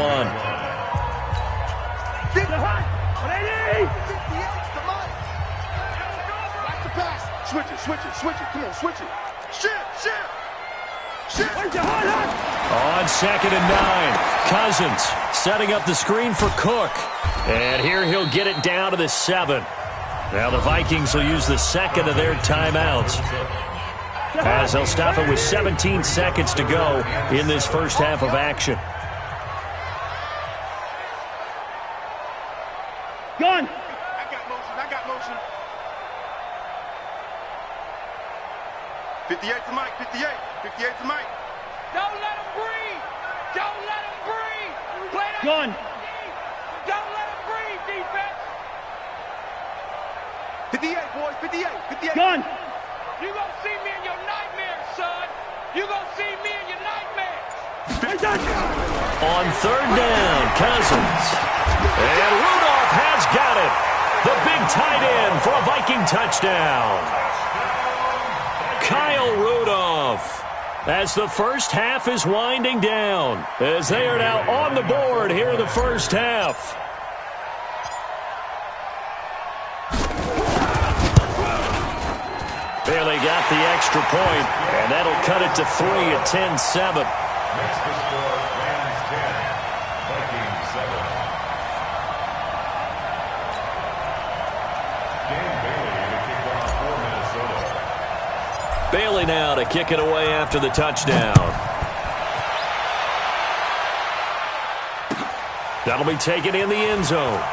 Switch it. Come on, switch it. Shift. On 2nd and 9, Cousins setting up the screen for Cook. And here he'll get it down to the 7. Now the Vikings will use the 2nd of their timeouts as they'll stop it with 17 seconds to go in this first half of action. Gun. I got motion. 58 to Mike, 58 to Mike. Don't let him breathe. Play that. Gun. Don't let him breathe, defense. 58, boys, 58. Gun. You gonna see me in your nightmares, son. You gonna see me in your nightmares. On 3rd down, Cousins. And Rudolph has got it. The big tight end for a Viking touchdown. Kyle Rudolph, as the first half is winding down, as they are now on the board here in the first half. Bailey got the extra point, and that'll cut it to 3 at 10-7. Next to score, Rams 10, Vikings 7. Dan Bailey to kick off for Minnesota. Bailey now to kick it away after the touchdown. That'll be taken in the end zone.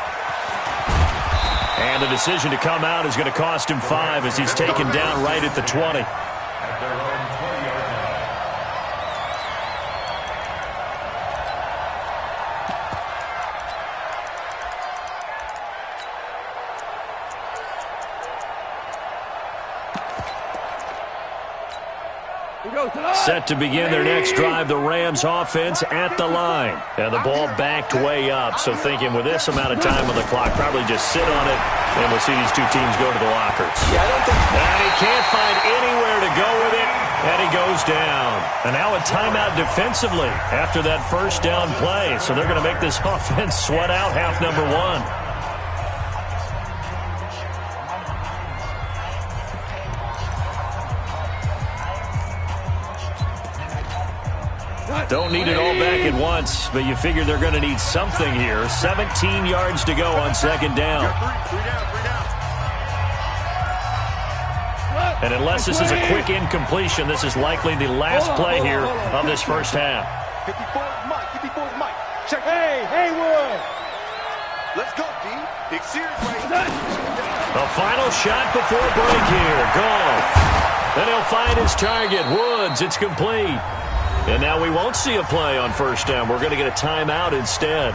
And the decision to come out is going to cost him 5 as he's taken down right at the 20. At their own 20-yard line. Set to begin their next drive, the Rams offense at the line. And the ball backed way up, so thinking with this amount of time on the clock, probably just sit on it, and we'll see these two teams go to the lockers. Yeah, I don't think... And he can't find anywhere to go with it, and he goes down. And now a timeout defensively after that first down play, so they're going to make this offense sweat out half number 1. Don't need it all back at once, but you figure they're going to need something here. 17 yards to go on 2nd down. Three down. And unless this is a quick incompletion, this is likely the last play here of this first half. 54's Mike. 54's Mike. Check. Hey, Haywood. Let's go, D. Big series right. The final shot before break here. Goff. Then he'll find his target. Woods. It's complete. And now we won't see a play on first down. We're going to get a timeout instead.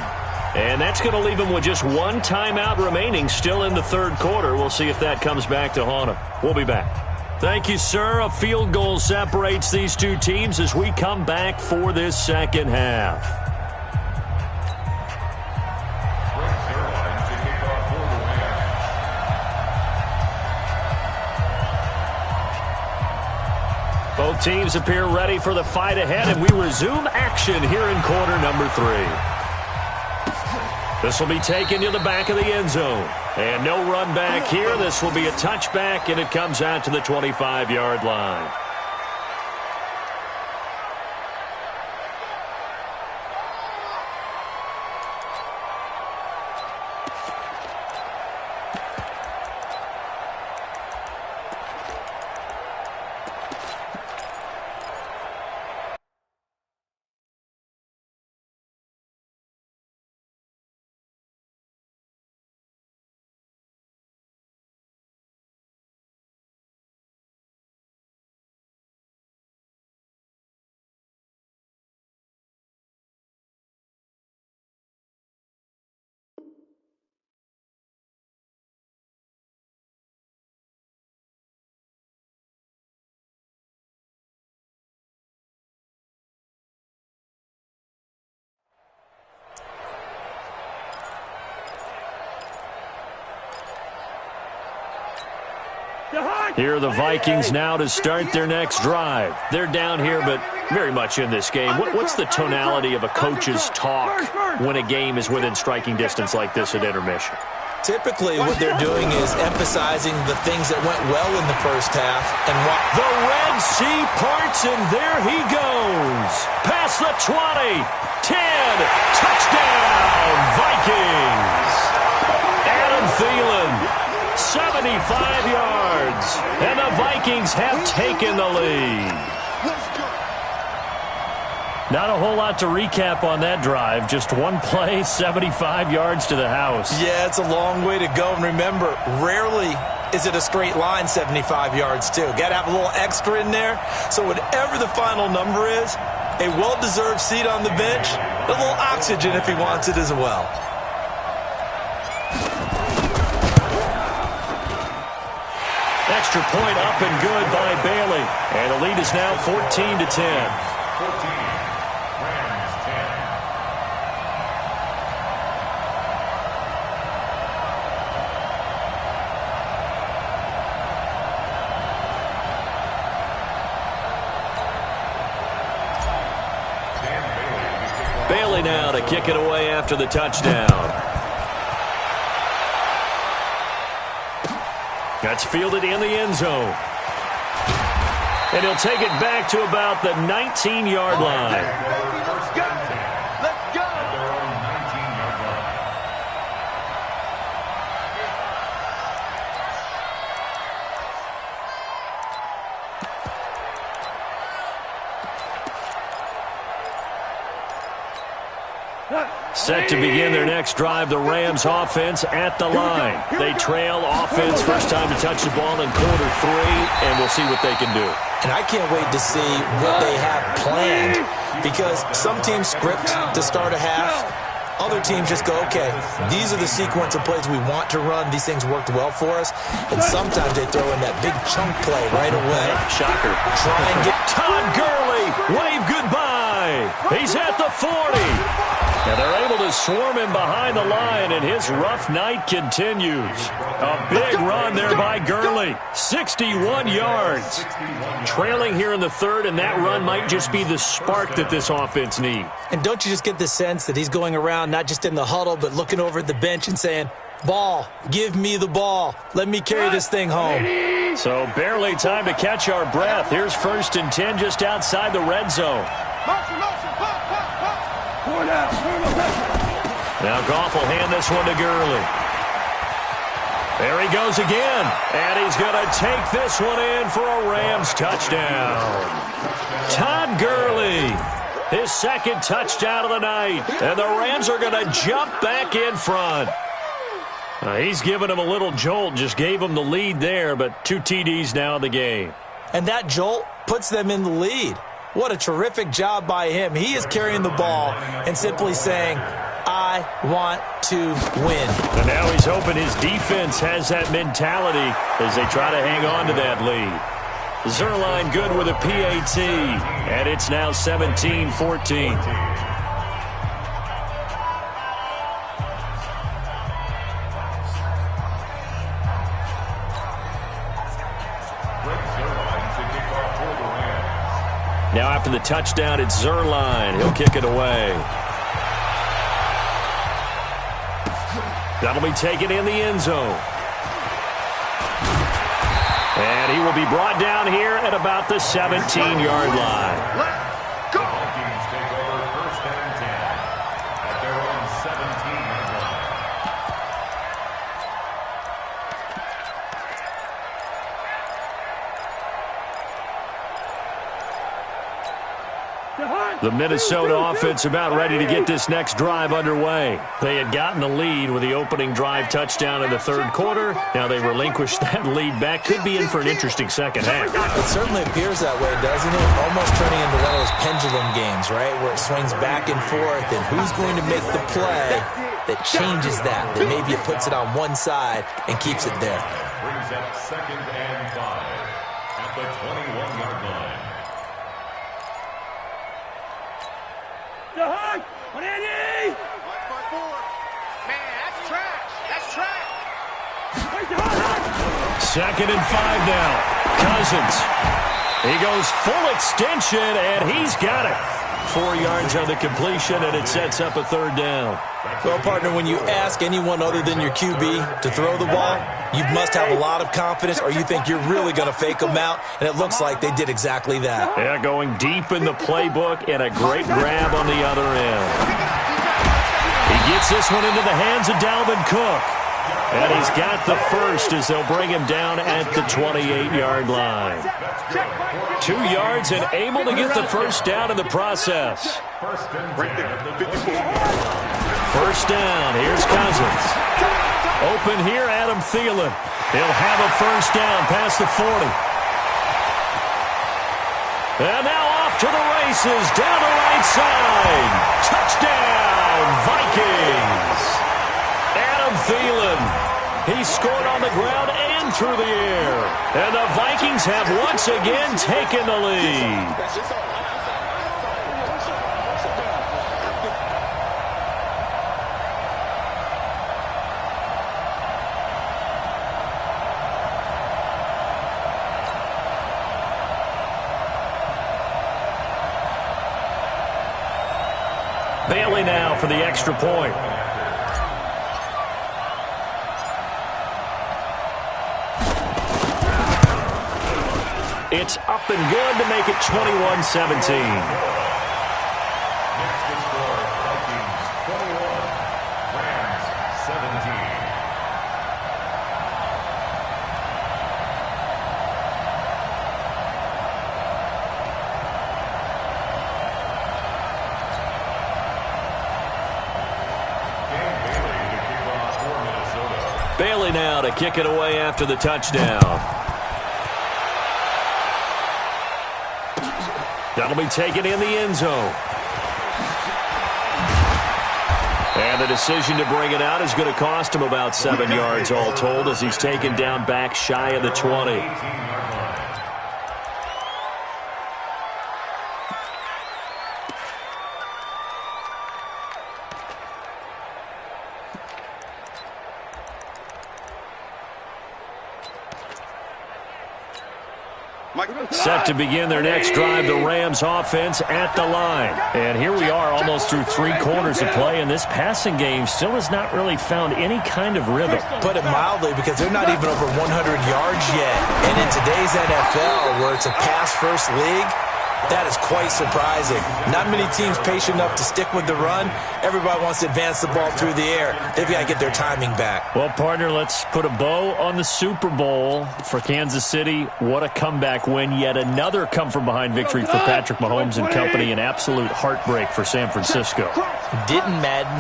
And that's going to leave him with just one timeout remaining still in the third quarter. We'll see if that comes back to haunt him. We'll be back. Thank you, sir. A field goal separates these two teams as we come back for this second half. Both teams appear ready for the fight ahead, and we resume action here in quarter number 3. This will be taken to the back of the end zone. And no run back here. This will be a touchback, and it comes out to the 25-yard line. Here are the Vikings now to start their next drive. They're down here, but very much in this game. What's the tonality of a coach's talk when a game is within striking distance like this at intermission? Typically, what they're doing is emphasizing the things that went well in the first half. And the Red Sea parts, and there he goes. Past the 20, 10, touchdown, Vikings. Adam Thielen. 75 yards, and the Vikings have taken the lead. Not a whole lot to recap on that drive. Just one play, 75 yards to the house. Yeah, it's a long way to go. And remember, rarely is it a straight line 75 yards, too. Got to have a little extra in there. So whatever the final number is, a well-deserved seat on the bench, a little oxygen if he wants it as well. Extra point up and good by Bailey. And the lead is now 14-10. 14, Rams 10. Bailey now to kick it away after the touchdown. That's fielded in the end zone. And he'll take it back to about the 19-yard line. Let's go. Let's go. Set to begin their next drive, the Rams offense at the line. They trail offense, first time to touch the ball in quarter 3, and we'll see what they can do. And I can't wait to see what they have planned, because some teams script to start a half. Other teams just go, okay, these are the sequence of plays we want to run. These things worked well for us. And sometimes they throw in that big chunk play right away. Shocker. Try and get Todd Gurley, wave goodbye. He's at the 40. And they're able to swarm him behind the line, and his rough night continues. A big run there by Gurley. 61 yards. Trailing here in the third, and that run might just be the spark that this offense needs. And don't you just get the sense that he's going around not just in the huddle, but looking over at the bench and saying, ball, give me the ball. Let me carry this thing home. So barely time to catch our breath. Here's 1st and 10 just outside the red zone. Now Goff will hand this one to Gurley. There he goes again, and he's going to take this one in for a Rams touchdown. Todd Gurley, his second touchdown of the night, and the Rams are going to jump back in front. He's giving him a little jolt, just gave him the lead there, but 2 TDs now in the game. And that jolt puts them in the lead. What a terrific job by him. He is carrying the ball and simply saying, I want to win. And now he's hoping his defense has that mentality as they try to hang on to that lead. Zerline good with a PAT, and it's now 17-14. Now after the touchdown, it's Zerline. He'll kick it away. That'll be taken in the end zone. And he will be brought down here at about the 17-yard line. Let's go! Vikings take over first and 10 at their own 17-yard line. The Minnesota offense about ready to get this next drive underway. They had gotten the lead with the opening drive touchdown in the third quarter. Now they relinquished that lead back. Could be in for an interesting second half. It certainly appears that way, doesn't it? Almost turning into one of those pendulum games, right? Where it swings back and forth, and who's going to make the play that changes that maybe it puts it on one side and keeps it there. Brings up 2nd and 5 at the 21-yard line. Man, that's trash. That's trash. 2nd and 5 now. Cousins. He goes full extension, and he's got it. 4 yards on the completion, and it sets up a 3rd down. Well, partner, when you ask anyone other than your QB to throw the ball, you must have a lot of confidence, or you think you're really going to fake them out, and it looks like they did exactly that. Yeah, going deep in the playbook, and a great grab on the other end. He gets this one into the hands of Dalvin Cook. And he's got the first as they'll bring him down at the 28-yard line. 2 yards and able to get the first down in the process. Right there, 54. First down, here's Cousins. Open here, Adam Thielen. He'll have a first down past the 40. And now off to the races, down the right side. Touchdown, Vikings. Adam Thielen, he scored on the ground and through the air. And the Vikings have once again taken the lead. Bailey now for the extra point. It's up and good to make it 21-17. Next to score, Vikings 21, Rams 17. Bailey now to kick it away after the touchdown. That'll be taken in the end zone. And the decision to bring it out is going to cost him about 7 yards all told as he's taken down back shy of the 20. Set to begin their next drive, the Rams offense at the line. And here we are almost through 3 quarters of play, and this passing game still has not really found any kind of rhythm. Put it mildly, because they're not even over 100 yards yet. And in today's NFL, where it's a pass-first league, That is quite surprising. Not many teams patient enough to stick with the run. Everybody wants to advance the ball through the air. They've got to get their timing back. Well, partner, let's put a bow on the Super Bowl for Kansas City. What a comeback win. Yet another come-from-behind victory for Patrick Mahomes and company. An absolute heartbreak for San Francisco. Didn't Madden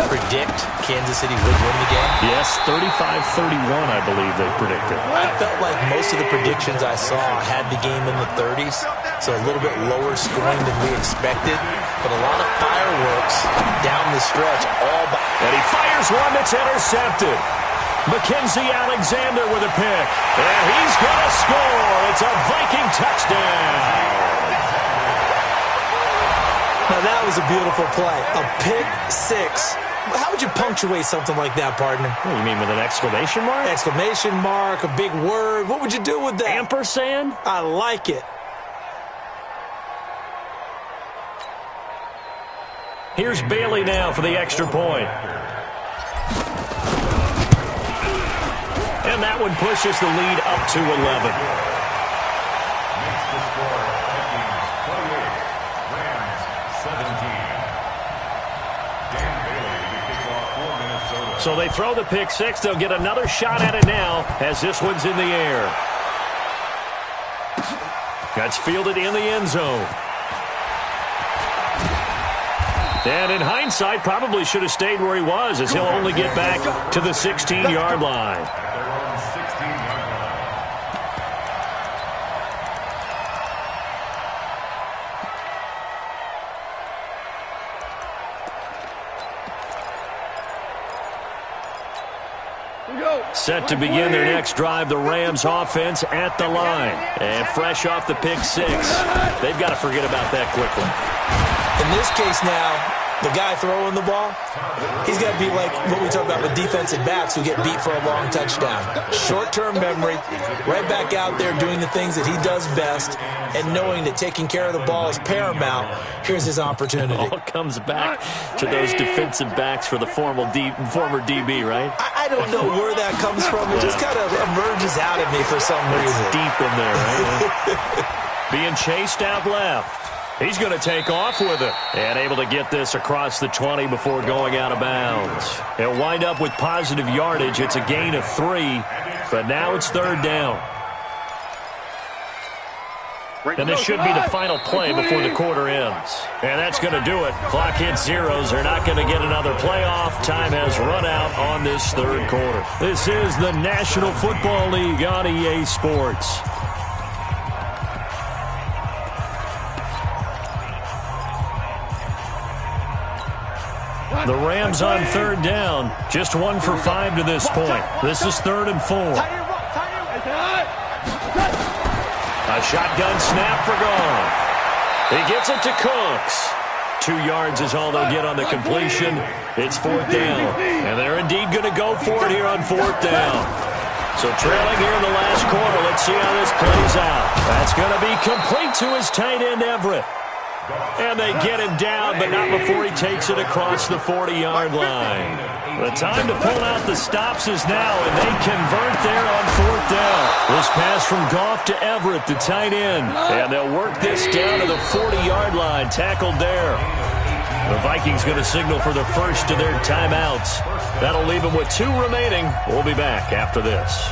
predict Kansas City would win the game? Yes, 35-31, I believe they predicted. I felt like most of the predictions I saw had the game in the 30s, so a little bit lower scoring than we expected, but a lot of fireworks down the stretch. And he fires one that's intercepted. Mackenzie Alexander with a pick, and he's going to score. It's a Viking touchdown. Now that was a beautiful play, a pick six. How would you punctuate something like that, partner? What, you mean with an exclamation mark? Exclamation mark, a big word. What would you do with that? Ampersand? I like it. Here's Bailey now for the extra point. And that one pushes the lead up to 11. Makes the score Vikings 28, Rams 17. Dan Bailey to kick off for Minnesota. So they throw the pick six. They'll get another shot at it now as this one's in the air. That's fielded in the end zone. And in hindsight, probably should have stayed where he was, as he'll only get back to the 16-yard line. At their own 16-yard line. Set to begin their next drive, the Rams offense at the line. And fresh off the pick six, they've got to forget about that quickly. In this case now, the guy throwing the ball, he's got to be like what we talk about with defensive backs who get beat for a long touchdown. Short-term memory, right back out there doing the things that he does best, and knowing that taking care of the ball is paramount. Here's his opportunity. All comes back to those defensive backs for the former DB, right? I don't know where that comes from. It just kind of emerges out of me for some reason. It's deep in there, right? Being chased out left. He's going to take off with it and able to get this across the 20 before going out of bounds. He'll wind up with positive yardage. It's a gain of 3, but now it's third down. And this should be the final play before the quarter ends. And that's going to do it. Clock hits zeros. They're not going to get another playoff. Time has run out on this third quarter. This is the National Football League on EA Sports. The Rams on third down. Just 1 for 5 to this point. This is 3rd and 4. A shotgun snap for Goff. He gets it to Cooks. 2 yards is all they'll get on the completion. It's 4th down. And they're indeed going to go for it here on 4th down. So trailing here in the last quarter. Let's see how this plays out. That's going to be complete to his tight end, Everett. And they get him down, but not before he takes it across the 40-yard line. The time to pull out the stops is now, and they convert there on 4th down. This pass from Goff to Everett, the tight end. And they'll work this down to the 40-yard line, tackled there. The Vikings going to signal for the first of their timeouts. That'll leave them with 2 remaining. We'll be back after this.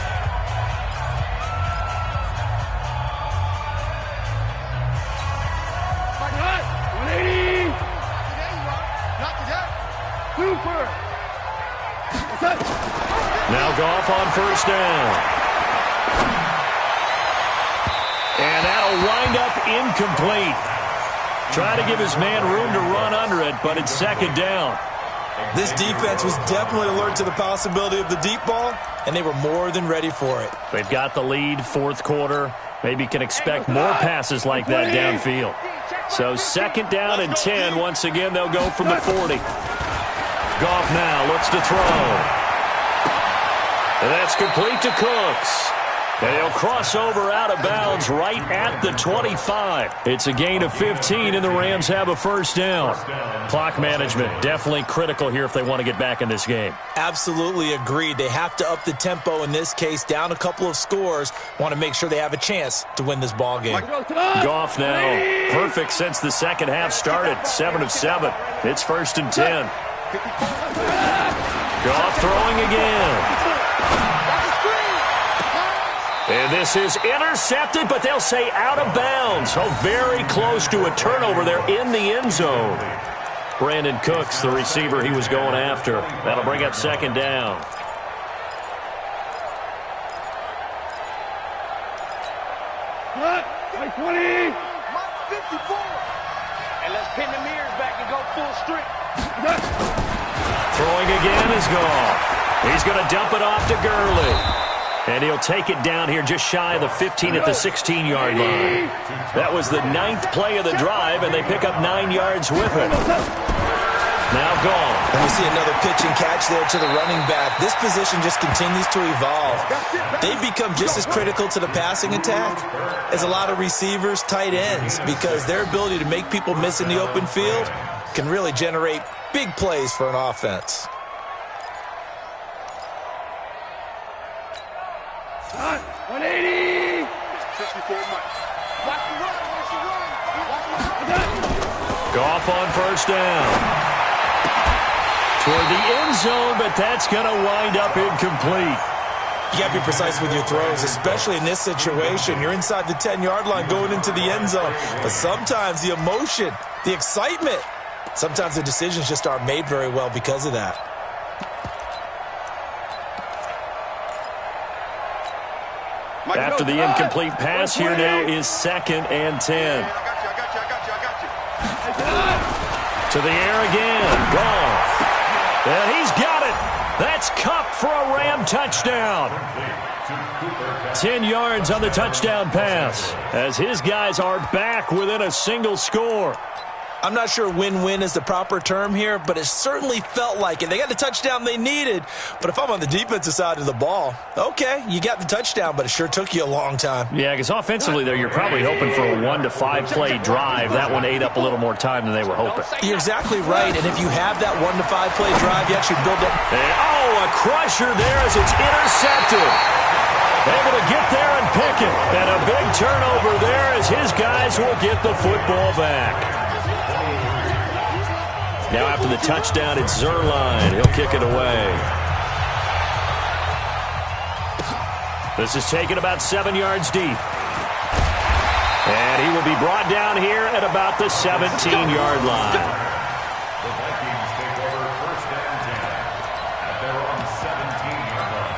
Now Goff on 1st down. And that'll wind up incomplete. Try to give his man room to run under it, but it's 2nd down. This defense was definitely alert to the possibility of the deep ball, and they were more than ready for it. They've got the lead, 4th quarter. Maybe can expect more passes like that downfield. So 2nd down and 10. Once again, they'll go from the 40. Goff now looks to throw. And that's complete to Cooks. And he'll cross over out of bounds right at the 25. It's a gain of 15, and the Rams have a first down. Clock management definitely critical here if they want to get back in this game. Absolutely agreed. They have to up the tempo in this case, down a couple of scores. Want to make sure they have a chance to win this ball game. Goff now, perfect since the second half started, 7 of 7. It's 1st and 10. Goff throwing again. And this is intercepted, but they'll say out of bounds. So very close to a turnover there in the end zone. Brandon Cooks, the receiver he was going after. That'll bring up 2nd down. Like 20. 54. And let's pin the mirrors back and go full strip. Throwing again is Goff. He's going to dump it off to Gurley. And he'll take it down here just shy of the 15 at the 16-yard line. That was the 9th play of the drive, and they pick up 9 yards with it. Now Goff. And we see another pitch and catch there to the running back. This position just continues to evolve. They become just as critical to the passing attack as a lot of receivers, tight ends, because their ability to make people miss in the open field can really generate big plays for an offense. 180. 54 Mike. Watch the run. Watch the run. Goff on 1st down. Toward the end zone, but that's going to wind up incomplete. You got to be precise with your throws, especially in this situation. You're inside the 10-yard line going into the end zone. But sometimes the emotion, the excitement, sometimes the decisions just aren't made very well because of that. After the incomplete pass, here now is 2nd and 10. I got you. To the air again. Goff. And he's got it. That's Kupp for a Ram touchdown. 10 yards on the touchdown pass as his guys are back within a single score. I'm not sure win-win is the proper term here, but it certainly felt like it. They got the touchdown they needed, but if I'm on the defensive side of the ball, okay, you got the touchdown, but it sure took you a long time. Yeah, because offensively there, you're probably hoping for a 1 to 5 play drive. That one ate up a little more time than they were hoping. You're exactly right, and if you have that 1 to 5 play drive, you actually build up. And, a crusher there as it's intercepted. Able to get there and pick it. And a big turnover there as his guys will get the football back. Now after the touchdown, it's Zerline. He'll kick it away. This is taken about 7 yards deep. And he will be brought down here at about the 17-yard line. The Vikings take over 1st and 10 at their own 17-yard line.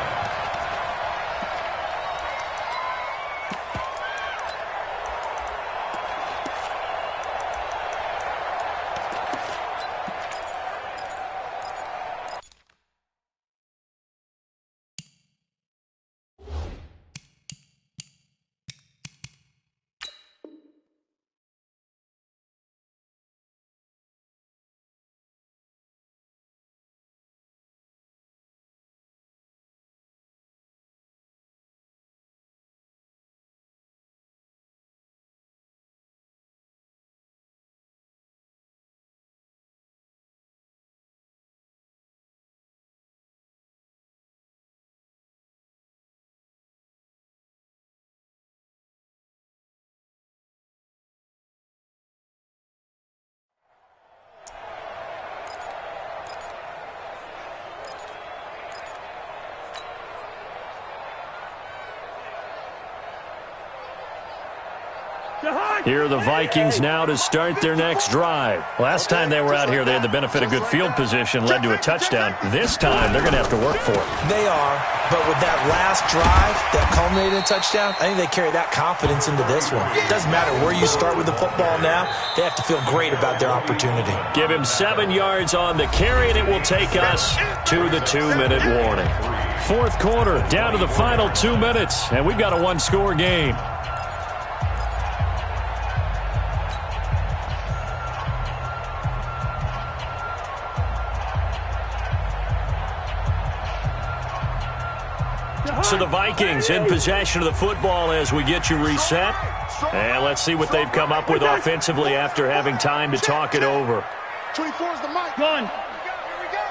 Here are the Vikings now to start their next drive. Last time they were out here, they had the benefit of good field position, led to a touchdown. This time, they're going to have to work for it. They are, but with that last drive that culminated in a touchdown, I think they carry that confidence into this one. It doesn't matter where you start with the football now. They have to feel great about their opportunity. Give him 7 yards on the carry, and it will take us to the 2-minute warning. Fourth quarter, down to the final 2 minutes, and we've got a one-score game. So the Vikings in possession of the football as we get you reset. And let's see what they've come up with offensively after having time to talk it over. 24 is the mic. Gun. Here we go.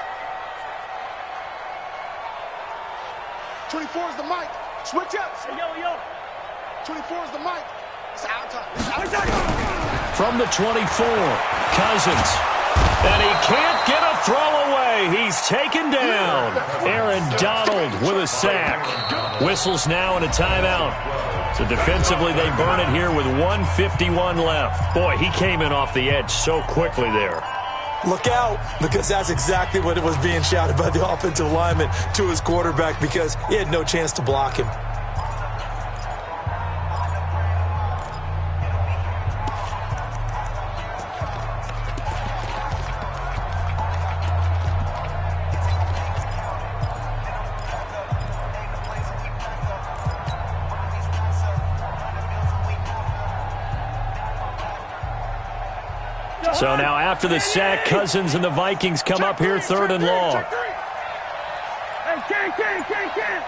24 is the mic. Switch up. Yo. 24 is the mic. It's our time. It's our time. From the 24, Cousins. And he can't get a throw away. He's taken down. Aaron Donald with a sack. Whistles now and a timeout. So defensively, they burn it here with 1:51 left. Boy, he came in off the edge so quickly there. Look out, because that's exactly what it was being shouted by the offensive lineman to his quarterback, because he had no chance to block him. So now after the sack, Cousins and the Vikings come up here 3rd and long. Hey, can.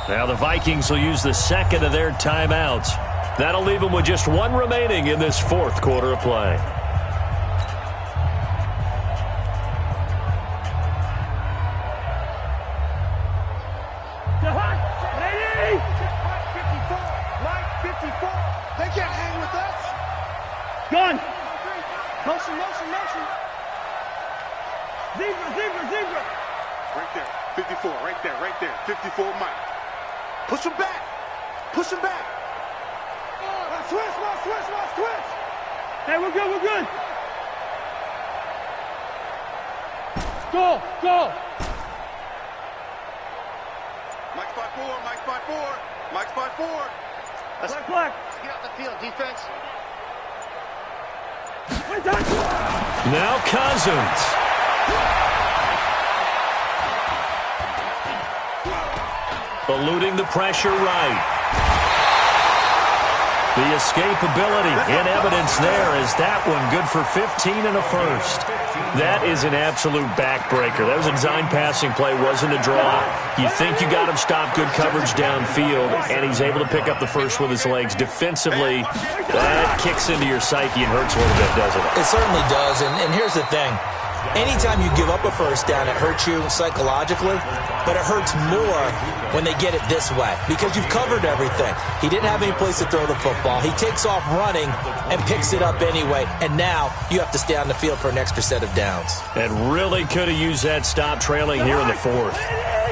Now the Vikings will use the second of their timeouts. That'll leave them with just one remaining in this 4th quarter of play. Gun. Motion. Zebra. Right there. 54. Right there. 54 mic. Push him back. Switch. Hey, we're good. Go. Mike 5-4. Mike 5-4. Black. Get off the field, defense. Now Cousins. Eluding the pressure right. The escapability in evidence there is that one good for 15 and a first. That is an absolute backbreaker. That was a design passing play, wasn't a draw. You think you got him stopped, good coverage downfield, and he's able to pick up the first with his legs. Defensively, that kicks into your psyche and hurts a little bit, doesn't it? It certainly does, and here's the thing. Anytime you give up a first down, it hurts you psychologically, but it hurts more when they get it this way because you've covered everything. He didn't have any place to throw the football. He takes off running and picks it up anyway, and now you have to stay on the field for an extra set of downs. And really could have used that stop trailing here in the 4th.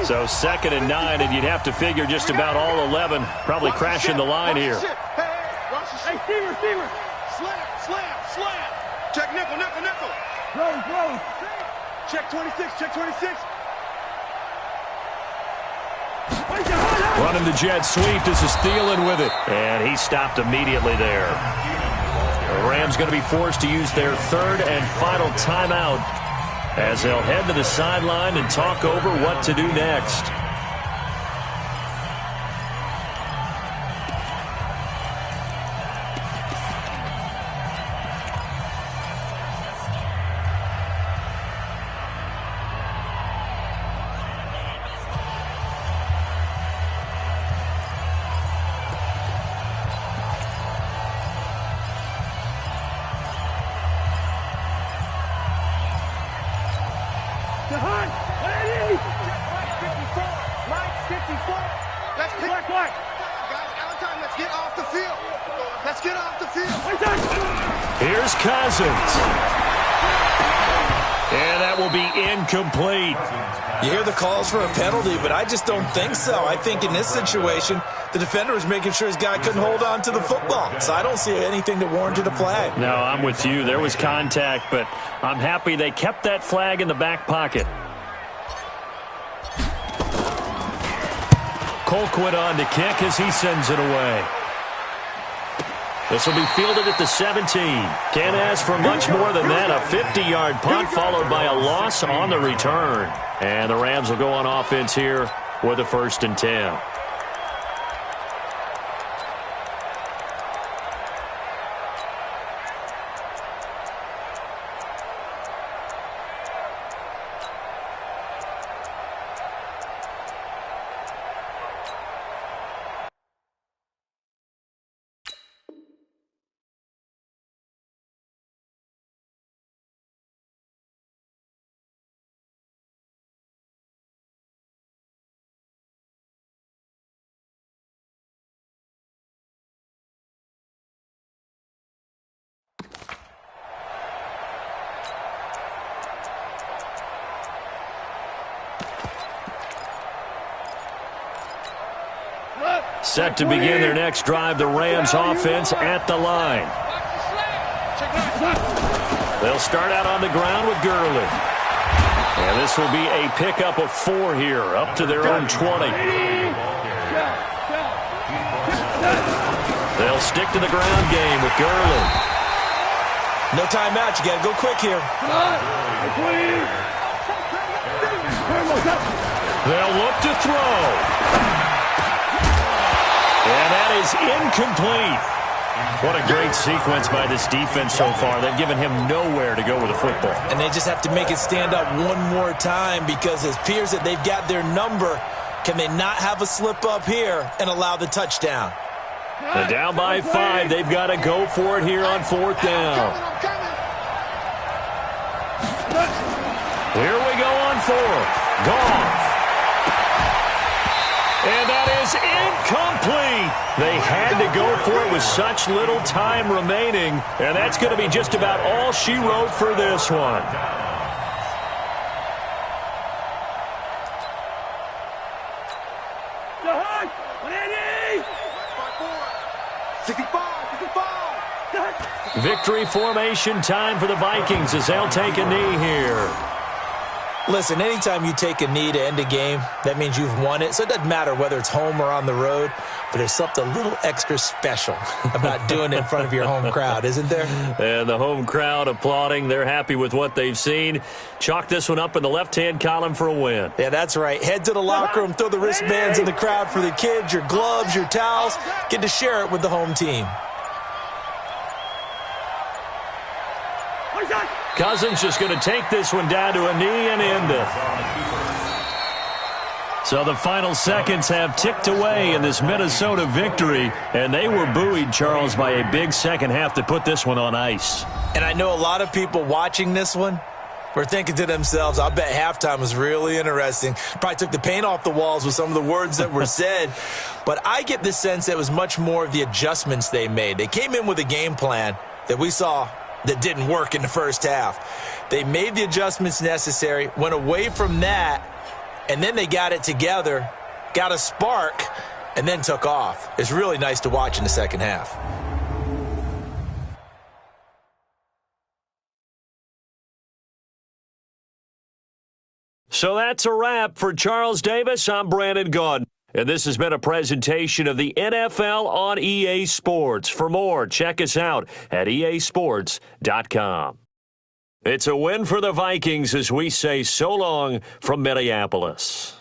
So 2nd and 9, and you'd have to figure just about all 11 probably crashing the line here. Hey, receiver. Slam. Check nickel. Roll. Check 26. Running the jet sweep. This is Thielen with it. And he stopped immediately there. The Rams going to be forced to use their 3rd and final timeout as they'll head to the sideline and talk over what to do next. Here's Cousins. And that will be incomplete. You hear the calls for a penalty, but I just don't think so. I think in this situation, the defender was making sure his guy couldn't hold on to the football. So I don't see anything that warranted a flag. No, I'm with you. There was contact, but I'm happy they kept that flag in the back pocket. Colquitt on to kick as he sends it away. This will be fielded at the 17. Can't ask for much more than that. A 50-yard punt followed by a loss on the return. And the Rams will go on offense here with a 1st and 10. Set to begin their next drive, the Rams offense at the line. They'll start out on the ground with Gurley. And this will be a pickup of 4 here, up to their own 20. They'll stick to the ground game with Gurley. No timeout. You got to go quick here. They'll look to throw. And that is incomplete. What a great sequence by this defense so far. They've given him nowhere to go with the football. And they just have to make it stand up one more time because it appears that they've got their number. Can they not have a slip up here and allow the touchdown? And down by 5. They've got to go for it here on 4th down. Here we go on 4th. Goff. And that is incomplete. They had to go for it with such little time remaining. And that's going to be just about all she wrote for this one. Victory formation time for the Vikings as they'll take a knee here. Listen, anytime you take a knee to end a game, that means you've won it. So it doesn't matter whether it's home or on the road, but there's something a little extra special about doing it in front of your home crowd, isn't there? And the home crowd applauding. They're happy with what they've seen. Chalk this one up in the left-hand column for a win. Yeah, that's right. Head to the locker room, throw the wristbands in the crowd for the kids, your gloves, your towels. Get to share it with the home team. Cousins just going to take this one down to a knee and end it. So the final seconds have ticked away in this Minnesota victory, and they were buoyed, Charles, by a big second half to put this one on ice. And I know a lot of people watching this one were thinking to themselves, I bet halftime was really interesting. Probably took the paint off the walls with some of the words that were said. But I get the sense that it was much more of the adjustments they made. They came in with a game plan that we saw that didn't work in the first half. They made the adjustments necessary, went away from that, and then they got it together, got a spark, and then took off. It's really nice to watch in the second half. So that's a wrap for Charles Davis. I'm Brandon Gaudin. And this has been a presentation of the NFL on EA Sports. For more, check us out at easports.com. It's a win for the Vikings as we say so long from Minneapolis.